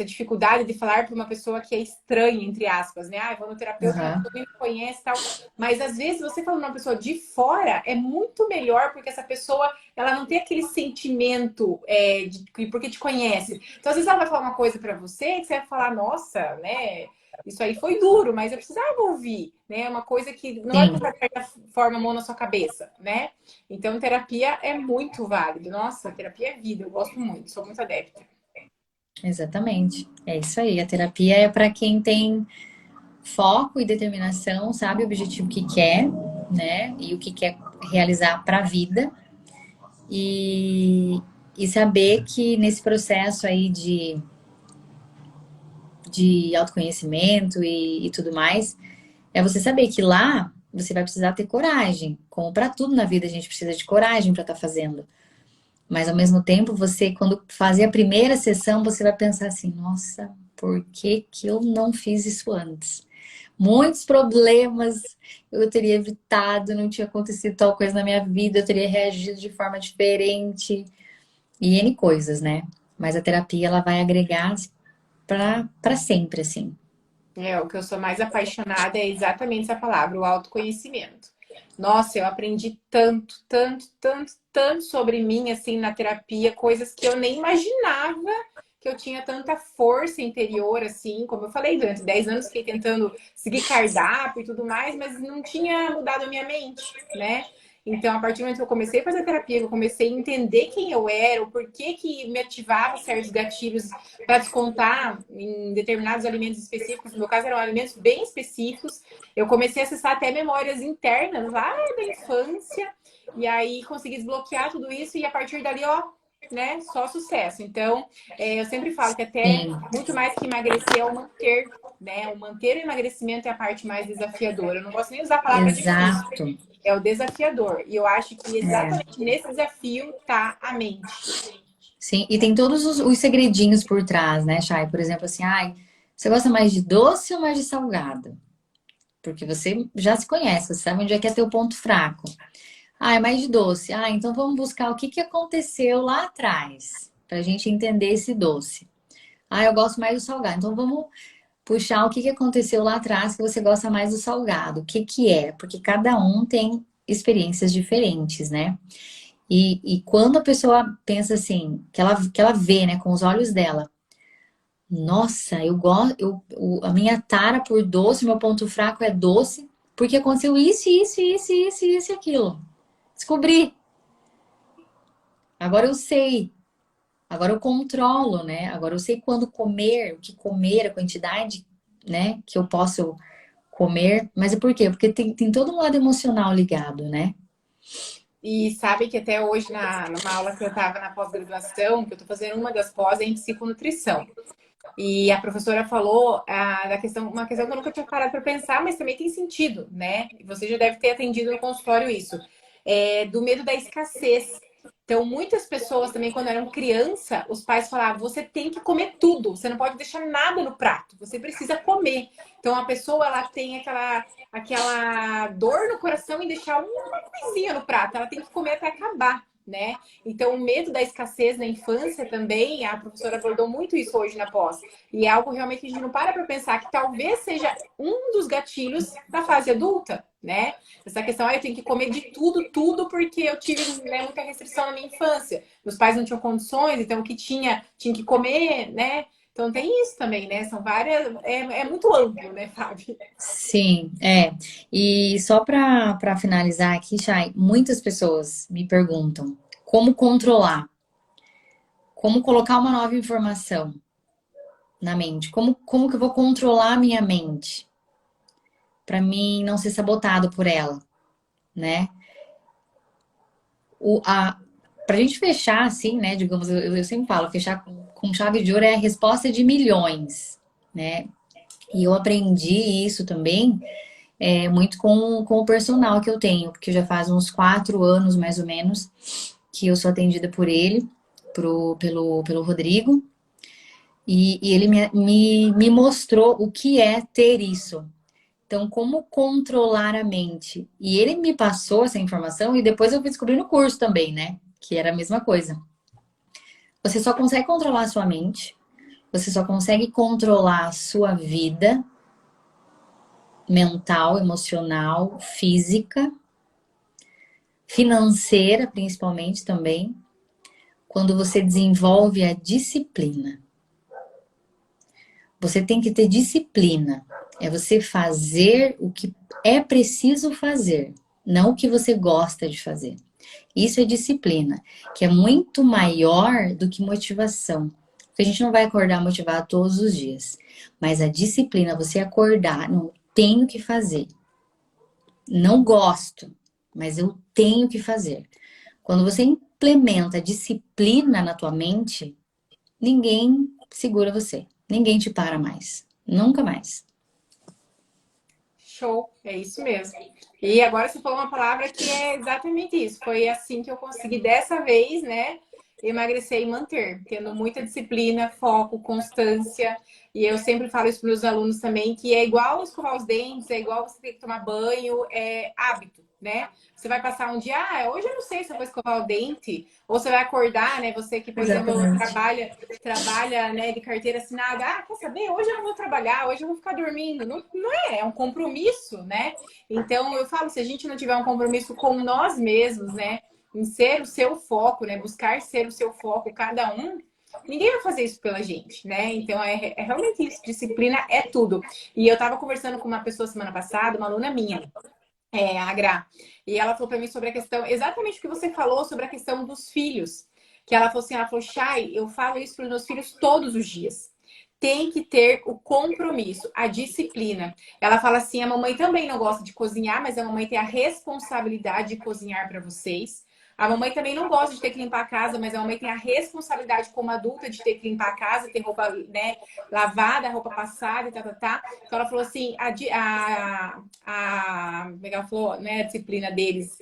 dificuldade de falar para uma pessoa que é estranha, entre aspas, né? Ah, eu vou no terapeuta, uma Uhum. pessoa que me conhece e tal. Mas às vezes você falando uma pessoa de fora é muito melhor, porque essa pessoa ela não tem aquele sentimento porque te conhece. Então, às vezes ela vai falar uma coisa para você que você vai falar, nossa, né? Isso aí foi duro, mas eu precisava ouvir, né? Uma coisa que não vai Sim, passar de certa forma a mão na sua cabeça, né? Então, terapia é muito válido. Nossa, terapia é vida, eu gosto muito, sou muito adepta. exatamente. É isso aí. A terapia é para quem tem foco e determinação, sabe o objetivo que quer, né? E o que quer realizar para a vida. E, e saber que nesse processo aí de autoconhecimento e tudo mais, é você saber que lá você vai precisar ter coragem. Como para tudo na vida, a gente precisa de coragem para estar fazendo. Mas ao mesmo tempo, você, quando fazer a primeira sessão, você vai pensar assim: nossa, por que que eu não fiz isso antes? Muitos problemas eu teria evitado, não tinha acontecido tal coisa na minha vida, eu teria reagido de forma diferente e N coisas, né? Mas a terapia ela vai agregar para sempre, assim. O que eu sou mais apaixonada é exatamente essa palavra, o autoconhecimento. Nossa, eu aprendi tanto, tanto, tanto, tanto sobre mim, assim, na terapia, coisas que eu nem imaginava que eu tinha tanta força interior, assim, como eu falei, durante 10 anos fiquei tentando seguir cardápio e tudo mais, mas não tinha mudado a minha mente, né? Então, a partir do momento que eu comecei a fazer terapia, que eu comecei a entender quem eu era, o porquê que me ativava certos gatilhos para descontar em determinados alimentos específicos, no meu caso eram alimentos bem específicos, eu comecei a acessar até memórias internas lá da infância, e aí consegui desbloquear tudo isso, e a partir dali, ó, né, só sucesso. Então, eu sempre falo que até Sim, muito mais que emagrecer é o manter, né? O manter o emagrecimento é a parte mais desafiadora. Eu não gosto nem de usar a palavra difícil, exato. é o desafiador. E eu acho que É. exatamente nesse desafio tá a mente. Sim, e tem todos os segredinhos por trás, né, Chay? Por exemplo, assim, ai, você gosta mais de doce ou mais de salgado? Porque você já se conhece, você sabe onde é que é teu ponto fraco. Ah, é mais de doce. Ah, então vamos buscar o que que aconteceu lá atrás, pra gente entender esse doce. Ah, eu gosto mais do salgado. Então vamos puxar o que que aconteceu lá atrás que você gosta mais do salgado. O que que é? Porque cada um tem experiências diferentes, né? E quando a pessoa pensa assim, que ela vê, né, com os olhos dela, nossa, eu gosto, a minha tara por doce, meu ponto fraco é doce, porque aconteceu isso e aquilo. Descobri. Agora eu sei. Agora eu controlo, né? Agora eu sei quando comer, o que comer, a quantidade, né, que eu posso comer. Mas é por quê? Porque tem todo um lado emocional ligado, né? E sabe que até hoje, numa aula que eu estava na pós-graduação, que eu estou fazendo uma das pós é em psiconutrição. E a professora falou da questão, uma questão que eu nunca tinha parado para pensar, mas também tem sentido, né? E você já deve ter atendido no consultório isso, do medo da escassez. Então, muitas pessoas também, quando eram criança, os pais falavam: você tem que comer tudo, você não pode deixar nada no prato, você precisa comer. Então, a pessoa ela tem aquela dor no coração em deixar uma coisinha no prato, ela tem que comer até acabar. Né? Então, o medo da escassez na infância também, a professora abordou muito isso hoje na pós. E é algo realmente que a gente não para pensar que talvez seja um dos gatilhos da fase adulta, né? Essa questão, eu tenho que comer de tudo, tudo, porque eu tive, né, muita restrição na minha infância. Meus pais não tinham condições, então o que tinha que comer, né? Então tem isso também, né? São várias. É muito amplo, né, Fábio? Sim, é. E só para finalizar aqui, Chay, muitas pessoas me perguntam como controlar, como colocar uma nova informação na mente, como que eu vou controlar a minha mente para mim não ser sabotado por ela, né? Pra gente fechar assim, né? Digamos, eu sempre falo, fechar com chave de ouro é a resposta de milhões, né? E eu aprendi isso também muito com o personal que eu tenho, porque já faz uns 4 anos, mais ou menos, que eu sou atendida por ele, pelo Rodrigo, e ele me mostrou o que é ter isso. Então, como controlar a mente? E ele me passou essa informação e depois eu fui descobrir no curso também, né? Que era a mesma coisa. Você só consegue controlar a sua mente, você só consegue controlar a sua vida mental, emocional, física, financeira, principalmente também, quando você desenvolve a disciplina. Você tem que ter disciplina. É você fazer o que é preciso fazer, não o que você gosta de fazer. Isso é disciplina, que é muito maior do que motivação. Porque a gente não vai acordar motivado todos os dias. Mas a disciplina, você acordar, não tenho que fazer. Não gosto, mas eu tenho que fazer. Quando você implementa disciplina na tua mente, ninguém segura você. Ninguém te para mais. Nunca mais. Show, é isso mesmo. E agora você falou uma palavra que é exatamente isso. Foi assim que eu consegui dessa vez, né? Emagrecer e manter, tendo muita disciplina, foco, constância. E eu sempre falo isso para os meus alunos também, que é igual escovar os dentes, é igual você ter que tomar banho, é hábito, né? Você vai passar um dia, hoje eu não sei se eu vou escovar o dente, ou você vai acordar, né? Você que, por exemplo, Exatamente. trabalha, né, de carteira assinada, quer saber? Hoje eu não vou trabalhar, hoje eu vou ficar dormindo. Não, não é um compromisso, né? Então eu falo, se a gente não tiver um compromisso com nós mesmos, né? Em ser o seu foco, né? Buscar ser o seu foco, cada um, ninguém vai fazer isso pela gente, né? Então é realmente isso. Disciplina é tudo. E eu tava conversando com uma pessoa semana passada, uma aluna minha. É, a Gra. E ela falou para mim sobre a questão, exatamente o que você falou sobre a questão dos filhos. Que ela falou assim, ela falou, Chay, eu falo isso para os meus filhos todos os dias. Tem que ter o compromisso, a disciplina. Ela fala assim, a mamãe também não gosta de cozinhar, mas a mamãe tem a responsabilidade de cozinhar para vocês. A mamãe também não gosta de ter que limpar a casa, mas a mamãe tem a responsabilidade como adulta de ter que limpar a casa, ter roupa, né, lavada, roupa passada e tá. Então ela falou assim, como é que ela falou, né, a disciplina deles,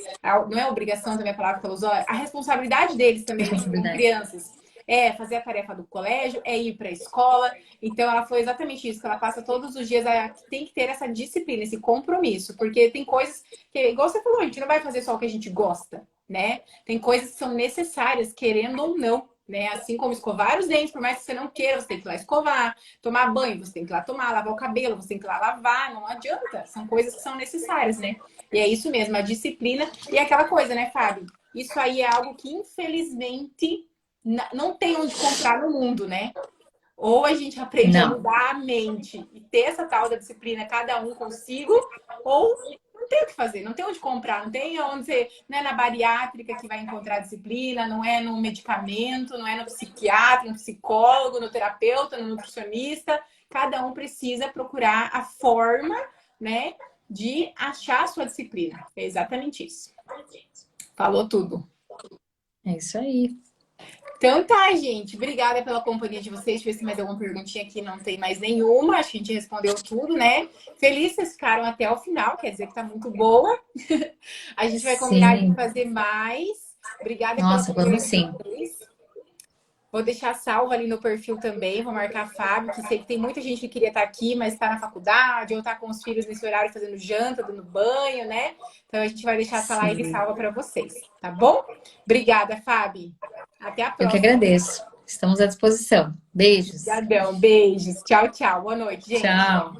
não é obrigação também a palavra que ela usou, a responsabilidade deles também, como Responsabilidade. crianças, é fazer a tarefa do colégio, é ir para a escola. Então ela foi exatamente isso, que ela passa todos os dias, tem que ter essa disciplina, esse compromisso, porque tem coisas que, igual você falou, a gente não vai fazer só o que a gente gosta, né? Tem coisas que são necessárias, querendo ou não, né? Assim como escovar os dentes, por mais que você não queira, você tem que ir lá escovar, tomar banho, você tem que ir lá tomar, lavar o cabelo, você tem que ir lá lavar, não adianta. São coisas que são necessárias, né? E é isso mesmo, a disciplina e aquela coisa, né, Fábio? Isso aí é algo que, infelizmente, não tem onde comprar no mundo, né? Ou a gente aprende a Não, mudar a mente e ter essa tal da disciplina, cada um consigo, ou não tem o que fazer, não tem onde comprar, não tem onde você, não é na bariátrica que vai encontrar disciplina, não é no medicamento, não é no psiquiatra, no psicólogo, no terapeuta, no nutricionista. Cada um precisa procurar a forma, né, de achar a sua disciplina. É exatamente isso. Falou tudo. é isso aí. Então tá, gente. Obrigada pela companhia de vocês. Deixa eu ver se mais alguma perguntinha aqui. Não tem mais nenhuma. Acho que a gente respondeu tudo, né? Feliz que vocês ficaram até o final. Quer dizer que tá muito boa. A gente vai combinar de Sim. fazer mais. Obrigada pela Nossa, companhia vamos de sim. vocês. Vou deixar salvo ali no perfil também. Vou marcar a Fábio, que sei que tem muita gente que queria estar aqui, mas está na faculdade ou está com os filhos nesse horário fazendo janta, dando banho, né? Então a gente vai deixar essa live Sim. salva para vocês, tá bom? Obrigada, Fábio. Até a Eu que próxima. agradeço. Estamos à disposição. Beijos. Obrigadão, beijos. Tchau, tchau. Boa noite, gente. Tchau.